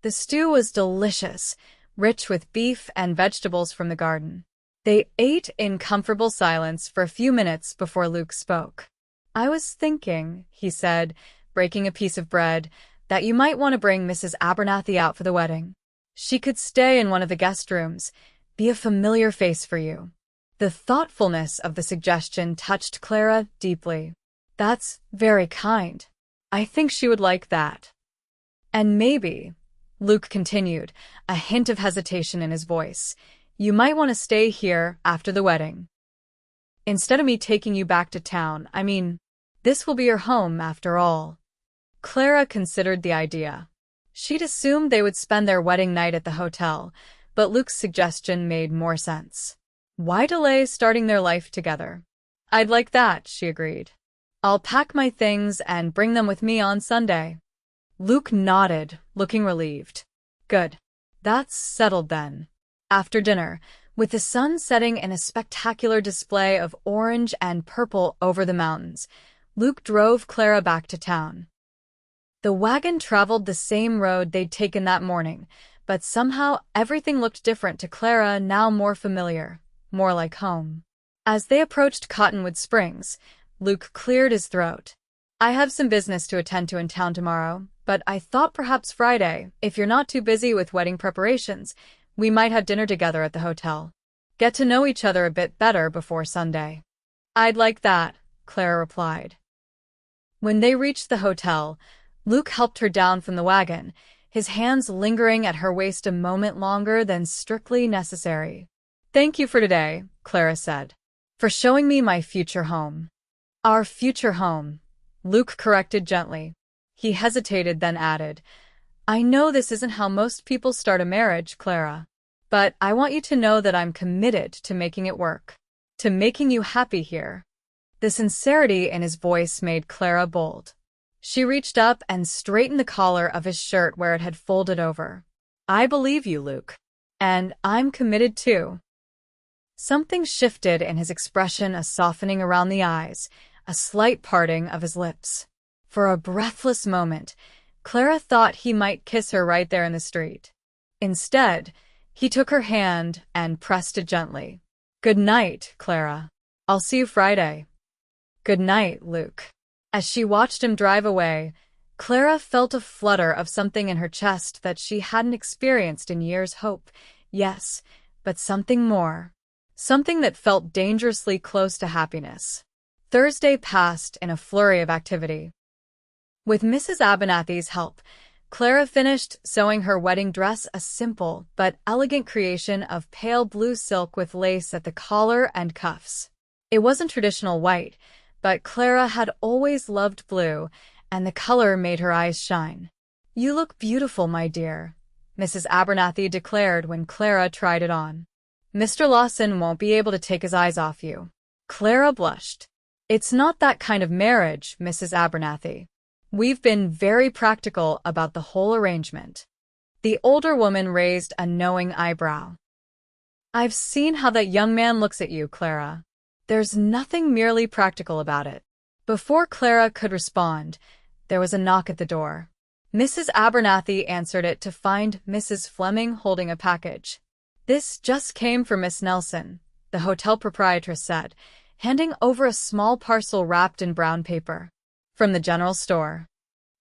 The stew was delicious, rich with beef and vegetables from the garden. They ate in comfortable silence for a few minutes before Luke spoke. I was thinking, he said, breaking a piece of bread, that you might want to bring Mrs. Abernathy out for the wedding. She could stay in one of the guest rooms, be a familiar face for you. The thoughtfulness of the suggestion touched Clara deeply. That's very kind. I think she would like that. And maybe, Luke continued, a hint of hesitation in his voice, you might want to stay here after the wedding. Instead of me taking you back to town, this will be your home after all. Clara considered the idea. She'd assumed they would spend their wedding night at the hotel, but Luke's suggestion made more sense. Why delay starting their life together? I'd like that, she agreed. I'll pack my things and bring them with me on Sunday. Luke nodded, looking relieved. Good. That's settled then. After dinner, with the sun setting in a spectacular display of orange and purple over the mountains, Luke drove Clara back to town. The wagon traveled the same road they'd taken that morning, but somehow everything looked different to Clara, now more familiar, more like home. As they approached Cottonwood Springs, Luke cleared his throat. I have some business to attend to in town tomorrow, but I thought perhaps Friday, if you're not too busy with wedding preparations, we might have dinner together at the hotel. Get to know each other a bit better before Sunday. I'd like that, Clara replied. When they reached the hotel, Luke helped her down from the wagon, his hands lingering at her waist a moment longer than strictly necessary. Thank you for today, Clara said. For showing me my future home. Our future home, Luke corrected gently. He hesitated, then added, I know this isn't how most people start a marriage, Clara, but I want you to know that I'm committed to making it work, to making you happy here. The sincerity in his voice made Clara bold. She reached up and straightened the collar of his shirt where it had folded over. I believe you, Luke. And I'm committed too. Something shifted in his expression, a softening around the eyes, a slight parting of his lips. For a breathless moment, Clara thought he might kiss her right there in the street. Instead, he took her hand and pressed it gently. Good night, Clara. I'll see you Friday. Good night, Luke. As she watched him drive away, Clara felt a flutter of something in her chest that she hadn't experienced in years. Hope, yes, but something more. Something that felt dangerously close to happiness. Thursday passed in a flurry of activity. With Mrs. Abernathy's help, Clara finished sewing her wedding dress, a simple but elegant creation of pale blue silk with lace at the collar and cuffs. It wasn't traditional white, but Clara had always loved blue, and the color made her eyes shine. You look beautiful, my dear, Mrs. Abernathy declared when Clara tried it on. Mr. Lawson won't be able to take his eyes off you. Clara blushed. It's not that kind of marriage, Mrs. Abernathy. We've been very practical about the whole arrangement. The older woman raised a knowing eyebrow. I've seen how that young man looks at you, Clara. There's nothing merely practical about it. Before Clara could respond, there was a knock at the door. Mrs. Abernathy answered it to find Mrs. Fleming holding a package. This just came for Miss Nelson, the hotel proprietress said, handing over a small parcel wrapped in brown paper. From the general store.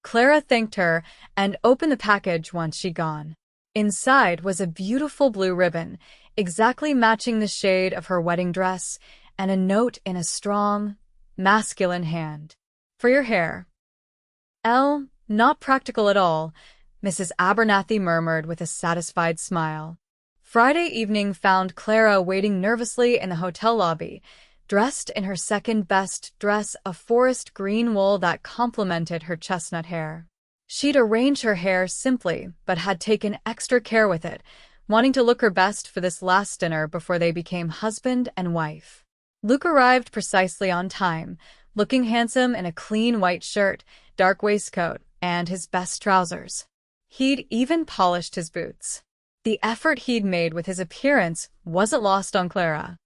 Clara thanked her and opened the package once she'd gone. Inside was a beautiful blue ribbon, exactly matching the shade of her wedding dress, and a note in a strong, masculine hand. For your hair. Not practical at all, Mrs. Abernathy murmured with a satisfied smile. Friday evening found Clara waiting nervously in the hotel lobby, dressed in her second-best dress, a forest green wool that complemented her chestnut hair. She'd arranged her hair simply, but had taken extra care with it, wanting to look her best for this last dinner before they became husband and wife. Luke arrived precisely on time, looking handsome in a clean white shirt, dark waistcoat, and his best trousers. He'd even polished his boots. The effort he'd made with his appearance wasn't lost on Clara.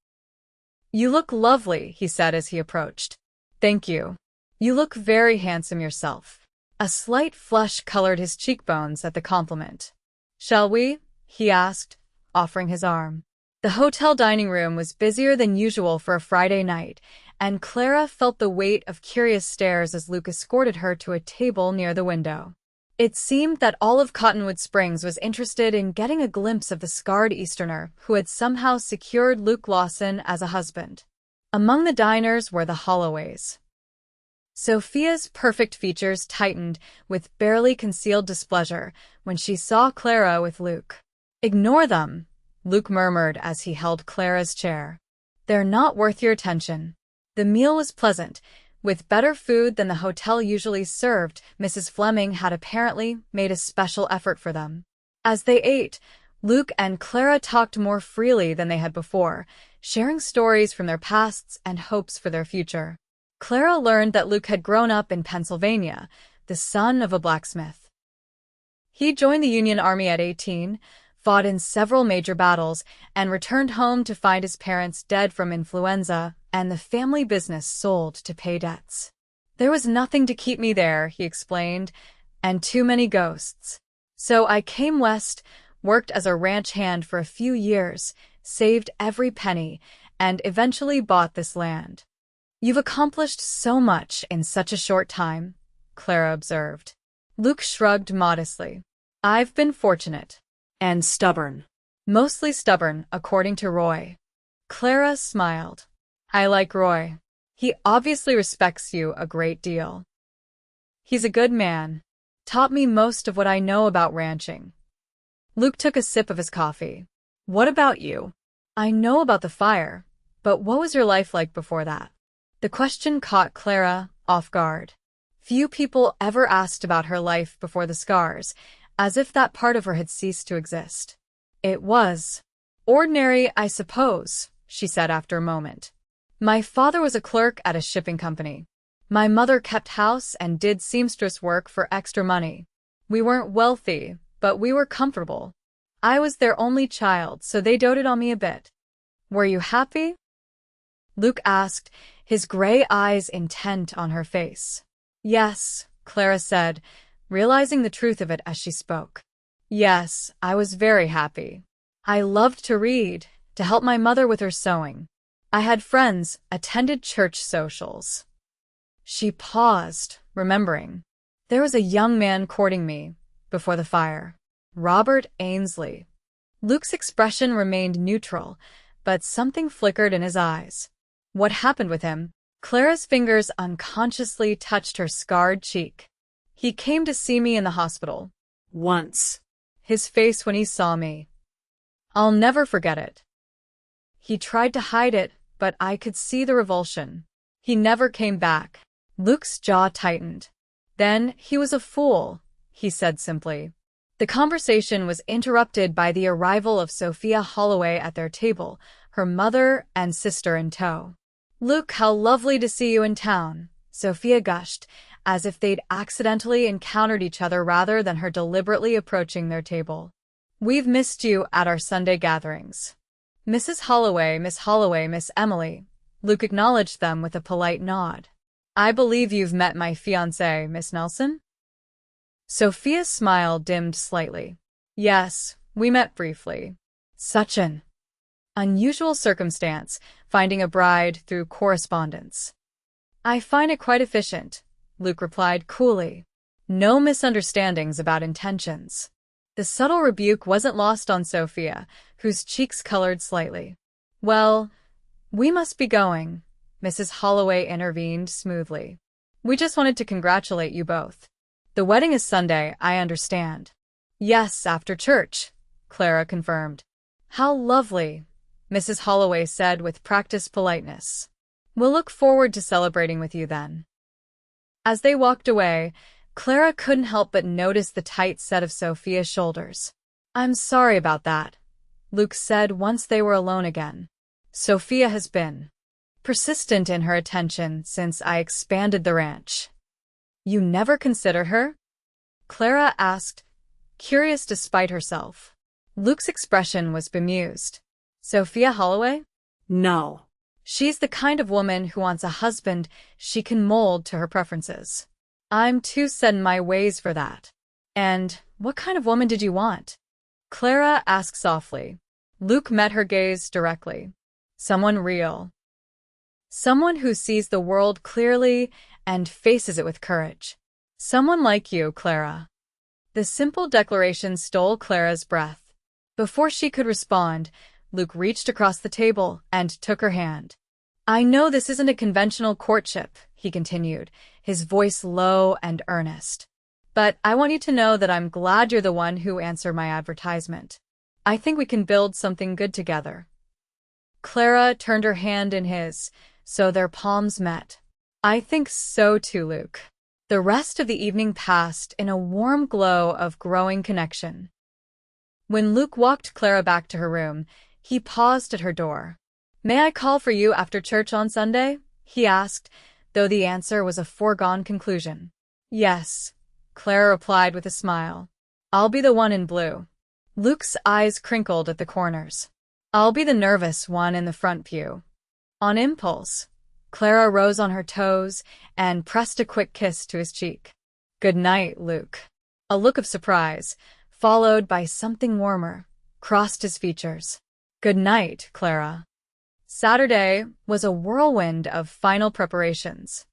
"You look lovely," he said as he approached. "Thank you. You look very handsome yourself." A slight flush colored his cheekbones at the compliment. "Shall we?" he asked, offering his arm. The hotel dining room was busier than usual for a Friday night, and Clara felt the weight of curious stares as Luke escorted her to a table near the window. It seemed that all of Cottonwood Springs was interested in getting a glimpse of the scarred Easterner who had somehow secured Luke Lawson as a husband. Among the diners were the Holloways. Sophia's perfect features tightened with barely concealed displeasure when she saw Clara with Luke. "Ignore them," Luke murmured as he held Clara's chair. "They're not worth your attention." The meal was pleasant. With better food than the hotel usually served, Mrs. Fleming had apparently made a special effort for them. As they ate, Luke and Clara talked more freely than they had before, sharing stories from their pasts and hopes for their future. Clara learned that Luke had grown up in Pennsylvania, the son of a blacksmith. He joined the Union Army at 18, fought in several major battles, and returned home to find his parents dead from influenza and the family business sold to pay debts. "There was nothing to keep me there," he explained, "and too many ghosts. So I came west, worked as a ranch hand for a few years, saved every penny, and eventually bought this land." "You've accomplished so much in such a short time," Clara observed. Luke shrugged modestly. "I've been fortunate." And stubborn. "Mostly stubborn, according to Roy." Clara smiled. "I like Roy. He obviously respects you a great deal. He's a good man. Taught me most of what I know about ranching." Luke took a sip of his coffee. "What about you? I know about the fire, but what was your life like before that?" The question caught Clara off guard. Few people ever asked about her life before the scars, as if that part of her had ceased to exist. "It was ordinary, I suppose," she said after a moment. "My father was a clerk at a shipping company. My mother kept house and did seamstress work for extra money. We weren't wealthy, but we were comfortable. I was their only child, so they doted on me a bit." "Were you happy?" Luke asked, his gray eyes intent on her face. "Yes," Clara said, realizing the truth of it as she spoke. "Yes, I was very happy. I loved to read, to help my mother with her sewing. I had friends, attended church socials." She paused, remembering. "There was a young man courting me before the fire. Robert Ainsley." Luke's expression remained neutral, but something flickered in his eyes. "What happened with him?" Clara's fingers unconsciously touched her scarred cheek. "He came to see me in the hospital. Once. His face when he saw me. I'll never forget it. He tried to hide it, but I could see the revulsion. He never came back." Luke's jaw tightened. "Then he was a fool," he said simply. The conversation was interrupted by the arrival of Sophia Holloway at their table, her mother and sister in tow. "Luke, how lovely to see you in town," Sophia gushed, as if they'd accidentally encountered each other rather than her deliberately approaching their table. "We've missed you at our Sunday gatherings." "Mrs. Holloway, Miss Holloway, Miss Emily." Luke acknowledged them with a polite nod. "I believe you've met my fiancé, Miss Nelson?" Sophia's smile dimmed slightly. "Yes, we met briefly. Such an unusual circumstance, finding a bride through correspondence." "I find it quite efficient," Luke replied coolly. "No misunderstandings about intentions." The subtle rebuke wasn't lost on Sophia, whose cheeks colored slightly. "Well, we must be going," Mrs. Holloway intervened smoothly. "We just wanted to congratulate you both. The wedding is Sunday, I understand." "Yes, after church," Clara confirmed. "How lovely," Mrs. Holloway said with practiced politeness. "We'll look forward to celebrating with you then." As they walked away, Clara couldn't help but notice the tight set of Sophia's shoulders. "I'm sorry about that," Luke said once they were alone again. "Sophia has been persistent in her attention since I expanded the ranch." "You never considered her?" Clara asked, curious despite herself. Luke's expression was bemused. Sophia Holloway? No. She's the kind of woman who wants a husband she can mold to her preferences. I'm too set in my ways for that. And what kind of woman did you want? Clara asked softly. Luke met her gaze directly. Someone real. Someone who sees the world clearly and faces it with courage. Someone like you, Clara. The simple declaration stole Clara's breath. Before she could respond, Luke reached across the table and took her hand. I know this isn't a conventional courtship, he continued, his voice low and earnest. But I want you to know that I'm glad you're the one who answered my advertisement. I think we can build something good together. Clara turned her hand in his, so their palms met. I think so too, Luke. The rest of the evening passed in a warm glow of growing connection. When Luke walked Clara back to her room, he paused at her door. May I call for you after church on Sunday? He asked, though the answer was a foregone conclusion. Yes, Clara replied with a smile. I'll be the one in blue. Luke's eyes crinkled at the corners. I'll be the nervous one in the front pew. On impulse, Clara rose on her toes and pressed a quick kiss to his cheek. Good night, Luke. A look of surprise, followed by something warmer, crossed his features. Good night, Clara. Saturday was a whirlwind of final preparations.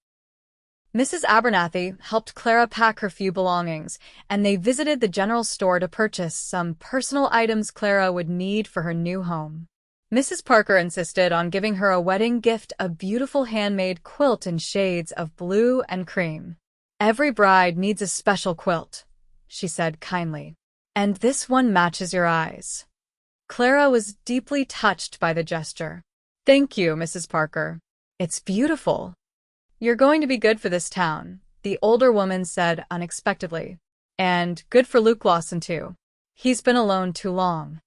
Mrs. Abernathy helped Clara pack her few belongings, and they visited the general store to purchase some personal items Clara would need for her new home. Mrs. Parker insisted on giving her a wedding gift, a beautiful handmade quilt in shades of blue and cream. Every bride needs a special quilt, she said kindly. And this one matches your eyes. Clara was deeply touched by the gesture. Thank you, Mrs. Parker. It's beautiful. You're going to be good for this town, the older woman said unexpectedly. And good for Luke Lawson, too. He's been alone too long.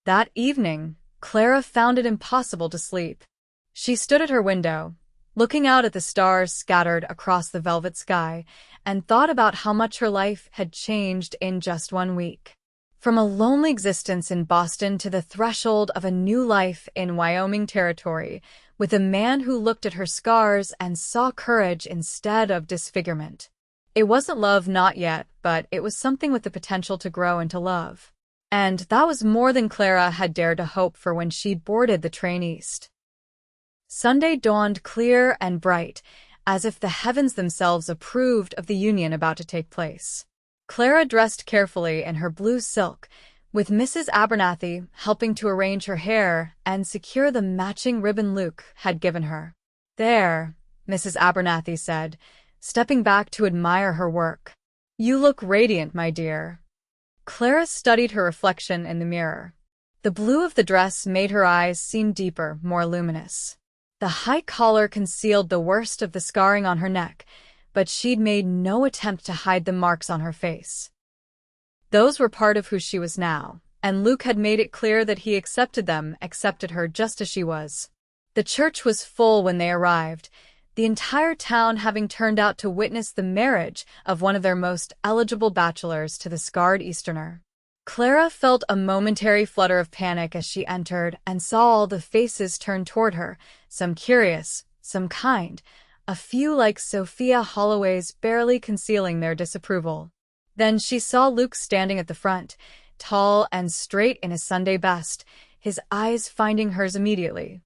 That evening, Clara found it impossible to sleep. She stood at her window, looking out at the stars scattered across the velvet sky, and thought about how much her life had changed in just 1 week. From a lonely existence in Boston to the threshold of a new life in Wyoming Territory, with a man who looked at her scars and saw courage instead of disfigurement. It wasn't love, not yet, but it was something with the potential to grow into love. And that was more than Clara had dared to hope for when she boarded the train east. Sunday dawned clear and bright, as if the heavens themselves approved of the union about to take place. Clara dressed carefully in her blue silk, with Mrs. Abernathy helping to arrange her hair and secure the matching ribbon Luke had given her. There, Mrs. Abernathy said, stepping back to admire her work. You look radiant, my dear. Clara studied her reflection in the mirror. The blue of the dress made her eyes seem deeper, more luminous. The high collar concealed the worst of the scarring on her neck, but she'd made no attempt to hide the marks on her face. Those were part of who she was now, and Luke had made it clear that he accepted them, accepted her just as she was. The church was full when they arrived, the entire town having turned out to witness the marriage of one of their most eligible bachelors to the scarred Easterner. Clara felt a momentary flutter of panic as she entered and saw all the faces turn toward her, some curious, some kind, a few like Sophia Holloway's barely concealing their disapproval. Then she saw Luke standing at the front, tall and straight in his Sunday best, his eyes finding hers immediately.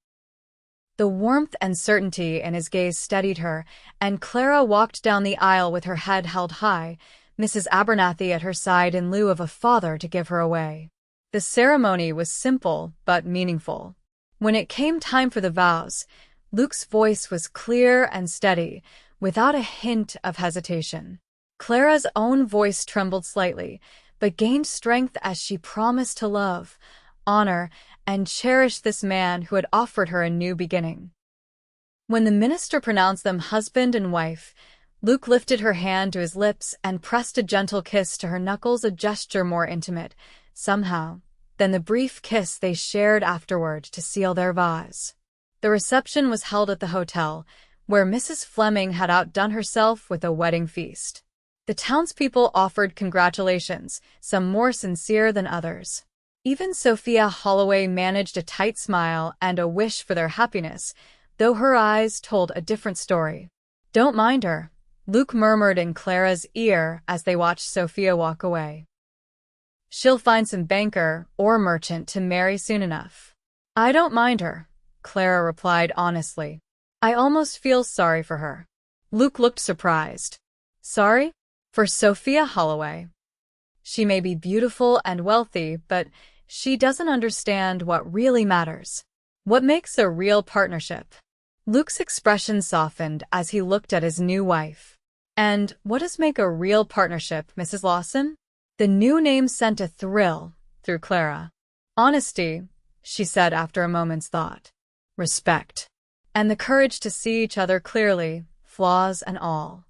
The warmth and certainty in his gaze steadied her, and Clara walked down the aisle with her head held high, Mrs. Abernathy at her side in lieu of a father to give her away. The ceremony was simple but meaningful. When it came time for the vows, Luke's voice was clear and steady, without a hint of hesitation. Clara's own voice trembled slightly, but gained strength as she promised to love, honor, and cherish this man who had offered her a new beginning. When the minister pronounced them husband and wife, Luke lifted her hand to his lips and pressed a gentle kiss to her knuckles, a gesture more intimate, somehow, than the brief kiss they shared afterward to seal their vows. The reception was held at the hotel, where Mrs. Fleming had outdone herself with a wedding feast. The townspeople offered congratulations, some more sincere than others. Even Sophia Holloway managed a tight smile and a wish for their happiness, though her eyes told a different story. "Don't mind her," Luke murmured in Clara's ear as they watched Sophia walk away. "She'll find some banker or merchant to marry soon enough." "I don't mind her," Clara replied honestly. "I almost feel sorry for her." Luke looked surprised. "Sorry? For Sophia Holloway? She may be beautiful and wealthy, but she doesn't understand what really matters. What makes a real partnership?" Luke's expression softened as he looked at his new wife. "And what does make a real partnership, Mrs. Lawson?" The new name sent a thrill through Clara. "Honesty," she said after a moment's thought. "Respect. And the courage to see each other clearly, flaws and all."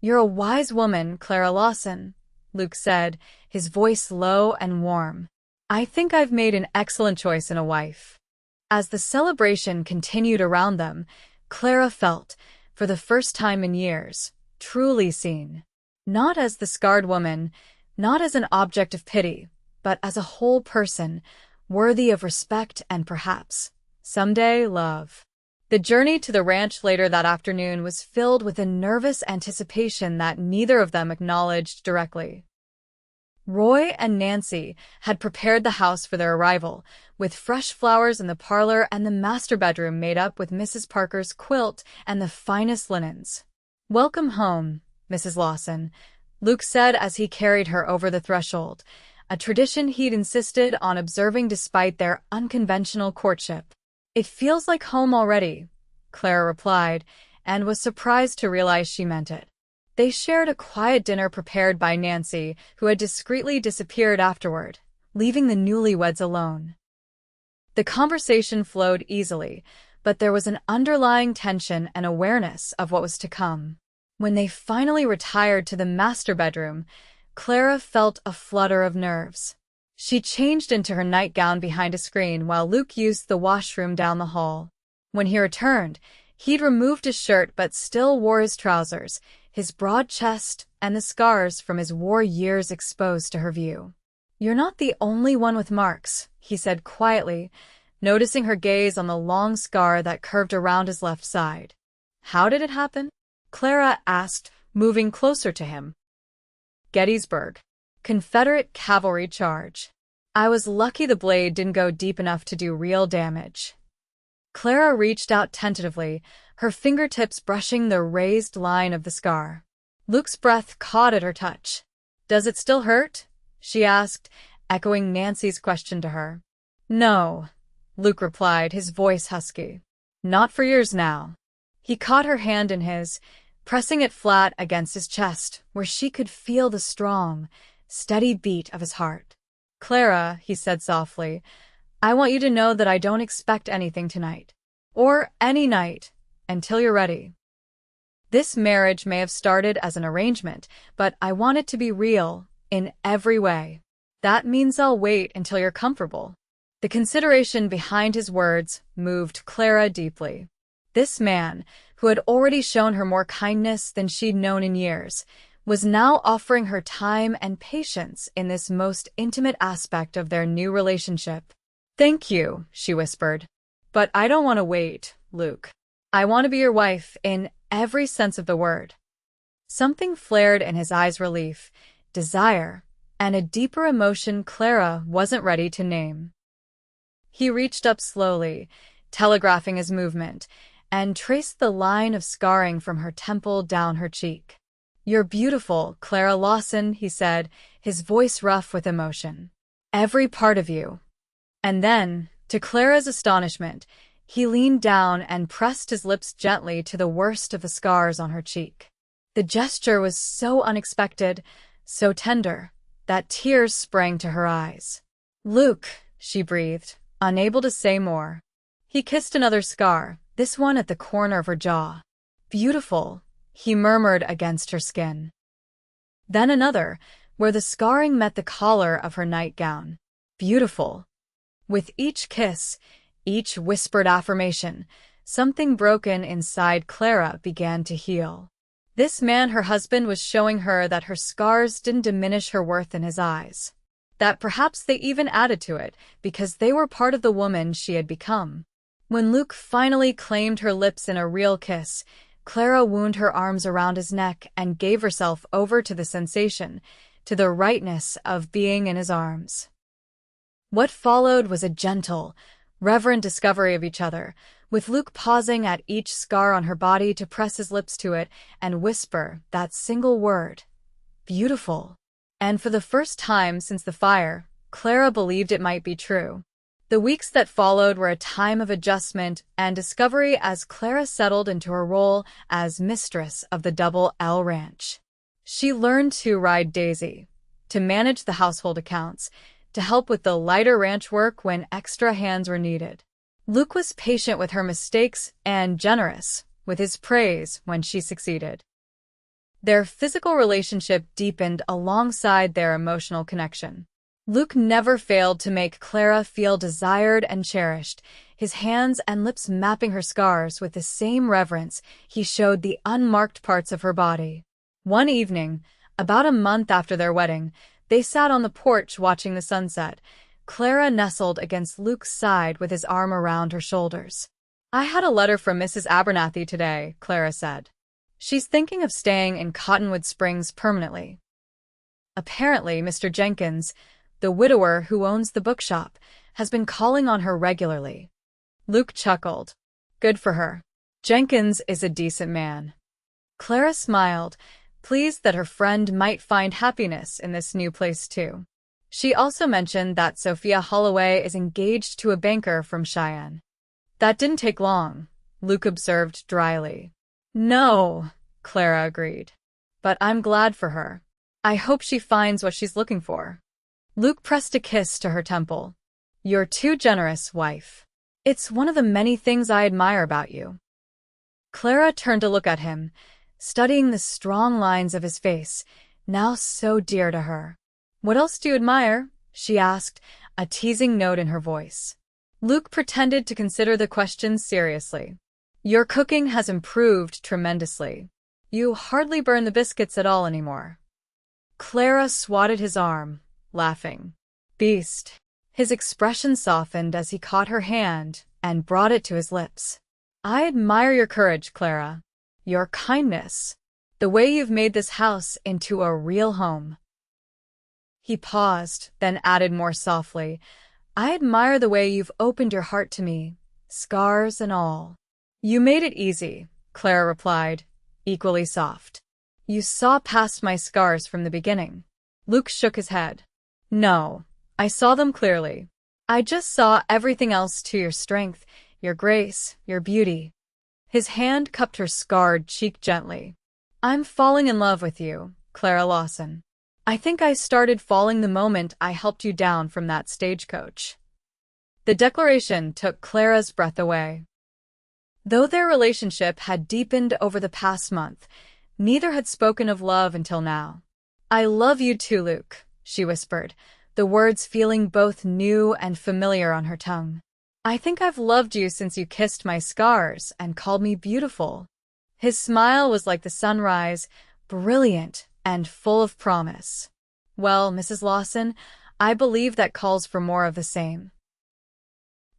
"You're a wise woman, Clara Lawson," Luke said, his voice low and warm. "I think I've made an excellent choice in a wife." As the celebration continued around them, Clara felt, for the first time in years, truly seen. Not as the scarred woman, not as an object of pity, but as a whole person, worthy of respect and perhaps, someday, love. The journey to the ranch later that afternoon was filled with a nervous anticipation that neither of them acknowledged directly. Roy and Nancy had prepared the house for their arrival, with fresh flowers in the parlor and the master bedroom made up with Mrs. Parker's quilt and the finest linens. "Welcome home, Mrs. Lawson," Luke said as he carried her over the threshold, a tradition he'd insisted on observing despite their unconventional courtship. "It feels like home already," Clara replied, and was surprised to realize she meant it. They shared a quiet dinner prepared by Nancy, who had discreetly disappeared afterward, leaving the newlyweds alone. The conversation flowed easily, but there was an underlying tension and awareness of what was to come. When they finally retired to the master bedroom, Clara felt a flutter of nerves. She changed into her nightgown behind a screen while Luke used the washroom down the hall. When he returned, he'd removed his shirt but still wore his trousers, his broad chest and the scars from his war years exposed to her view. "You're not the only one with marks," he said quietly, noticing her gaze on the long scar that curved around his left side. "How did it happen?" Clara asked, moving closer to him. "Gettysburg. Confederate cavalry charge. I was lucky the blade didn't go deep enough to do real damage." Clara reached out tentatively, her fingertips brushing the raised line of the scar. Luke's breath caught at her touch. "Does it still hurt?" she asked, echoing Nancy's question to her. "No," Luke replied, his voice husky. "Not for years now." He caught her hand in his, pressing it flat against his chest, where she could feel the strong, steady beat of his heart. "Clara," he said softly, "I want you to know that I don't expect anything tonight. Or any night, until you're ready. This marriage may have started as an arrangement, but I want it to be real, in every way. That means I'll wait until you're comfortable." The consideration behind his words moved Clara deeply. This man, who had already shown her more kindness than she'd known in years, was now offering her time and patience in this most intimate aspect of their new relationship. "Thank you," she whispered. "But I don't want to wait, Luke. I want to be your wife in every sense of the word." Something flared in his eyes: relief, desire, and a deeper emotion Clara wasn't ready to name. He reached up slowly, telegraphing his movement, and traced the line of scarring from her temple down her cheek. "You're beautiful, Clara Lawson," he said, his voice rough with emotion. "Every part of you." And then, to Clara's astonishment, he leaned down and pressed his lips gently to the worst of the scars on her cheek. The gesture was so unexpected, so tender, that tears sprang to her eyes. "Luke," she breathed, unable to say more. He kissed another scar, this one at the corner of her jaw. "Beautiful," he murmured against her skin. Then another, where the scarring met the collar of her nightgown. "Beautiful." With each kiss, each whispered affirmation, something broken inside Clara began to heal. This man, her husband, was showing her that her scars didn't diminish her worth in his eyes. That perhaps they even added to it, because they were part of the woman she had become. When Luke finally claimed her lips in a real kiss, Clara wound her arms around his neck and gave herself over to the sensation, to the rightness of being in his arms. What followed was a gentle, reverent discovery of each other, with Luke pausing at each scar on her body to press his lips to it and whisper that single word, beautiful. And for the first time since the fire, Clara believed it might be true. The weeks that followed were a time of adjustment and discovery as Clara settled into her role as mistress of the Double L Ranch. She learned to ride Daisy, to manage the household accounts, to help with the lighter ranch work when extra hands were needed. Luke was patient with her mistakes and generous with his praise when she succeeded. Their physical relationship deepened alongside their emotional connection. Luke never failed to make Clara feel desired and cherished, his hands and lips mapping her scars with the same reverence he showed the unmarked parts of her body. One evening, about a month after their wedding, they sat on the porch watching the sunset, Clara nestled against Luke's side with his arm around her shoulders. "I had a letter from Mrs. Abernathy today," Clara said. "She's thinking of staying in Cottonwood Springs permanently. Apparently, Mr. Jenkins, the widower who owns the bookshop, has been calling on her regularly." Luke chuckled. "Good for her. Jenkins is a decent man." Clara smiled, pleased that her friend might find happiness in this new place too. She also mentioned that Sophia Holloway is engaged to a banker from Cheyenne. "That didn't take long," Luke observed dryly. "No," Clara agreed. "But I'm glad for her. I hope she finds what she's looking for." Luke pressed a kiss to her temple. "You're too generous, wife. It's one of the many things I admire about you." Clara turned to look at him, studying the strong lines of his face, now so dear to her. "What else do you admire?" she asked, a teasing note in her voice. Luke pretended to consider the question seriously. "Your cooking has improved tremendously. You hardly burn the biscuits at all anymore." Clara swatted his arm, laughing. "Beast." His expression softened as he caught her hand and brought it to his lips. "I admire your courage, Clara. Your kindness. The way you've made this house into a real home." He paused, then added more softly, "I admire the way you've opened your heart to me, scars and all." "You made it easy," Clara replied, equally soft. "You saw past my scars from the beginning." Luke shook his head. "No, I saw them clearly. I just saw everything else to your strength, your grace, your beauty." His hand cupped her scarred cheek gently. "I'm falling in love with you, Clara Lawson. I think I started falling the moment I helped you down from that stagecoach." The declaration took Clara's breath away. Though their relationship had deepened over the past month, neither had spoken of love until now. "I love you too, Luke," she whispered, the words feeling both new and familiar on her tongue. "I think I've loved you since you kissed my scars and called me beautiful." His smile was like the sunrise, brilliant and full of promise. "Well, Mrs. Lawson, I believe that calls for more of the same."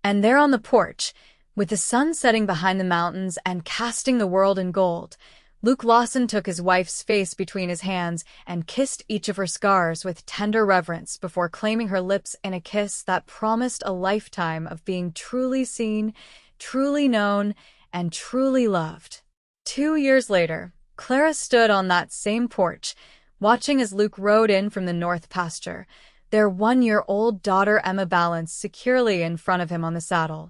And there on the porch, with the sun setting behind the mountains and casting the world in gold, Luke Lawson took his wife's face between his hands and kissed each of her scars with tender reverence before claiming her lips in a kiss that promised a lifetime of being truly seen, truly known, and truly loved. 2 years later, Clara stood on that same porch, watching as Luke rode in from the north pasture, their 1-year-old daughter Emma balanced securely in front of him on the saddle.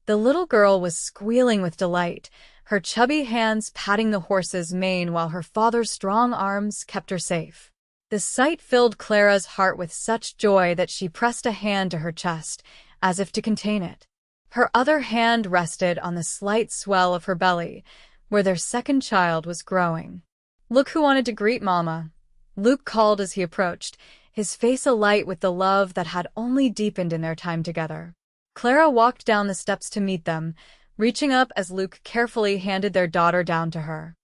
The little girl was squealing with delight, her chubby hands patting the horse's mane while her father's strong arms kept her safe. The sight filled Clara's heart with such joy that she pressed a hand to her chest, as if to contain it. Her other hand rested on the slight swell of her belly, where their second child was growing. "Look who wanted to greet Mama," Luke called as he approached, his face alight with the love that had only deepened in their time together. Clara walked down the steps to meet them, reaching up as Luke carefully handed their daughter down to her.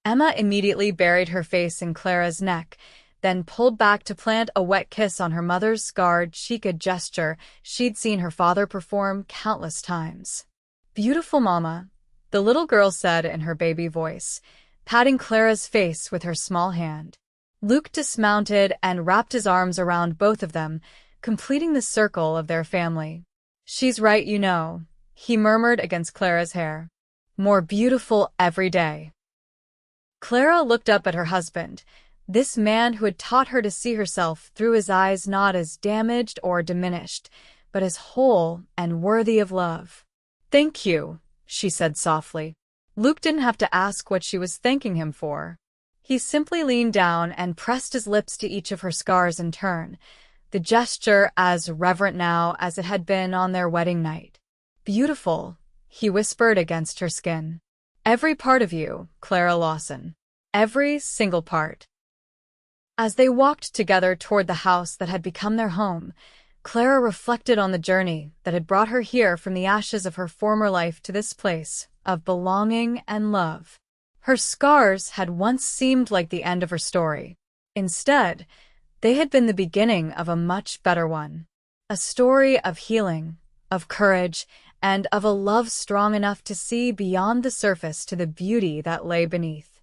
Emma immediately buried her face in Clara's neck, then pulled back to plant a wet kiss on her mother's scarred cheek, a gesture she'd seen her father perform countless times. "Beautiful, Mama," the little girl said in her baby voice, patting Clara's face with her small hand. Luke dismounted and wrapped his arms around both of them, completing the circle of their family. "She's right, you know," he murmured against Clara's hair. "More beautiful every day." Clara looked up at her husband, this man who had taught her to see herself through his eyes, not as damaged or diminished, but as whole and worthy of love. "Thank you," she said softly. Luke didn't have to ask what she was thanking him for. He simply leaned down and pressed his lips to each of her scars in turn, the gesture as reverent now as it had been on their wedding night. "Beautiful," he whispered against her skin. "Every part of you, Clara Lawson. Every single part." As they walked together toward the house that had become their home, Clara reflected on the journey that had brought her here from the ashes of her former life to this place of belonging and love. Her scars had once seemed like the end of her story. Instead, they had been the beginning of a much better one. A story of healing, of courage, and of a love strong enough to see beyond the surface to the beauty that lay beneath.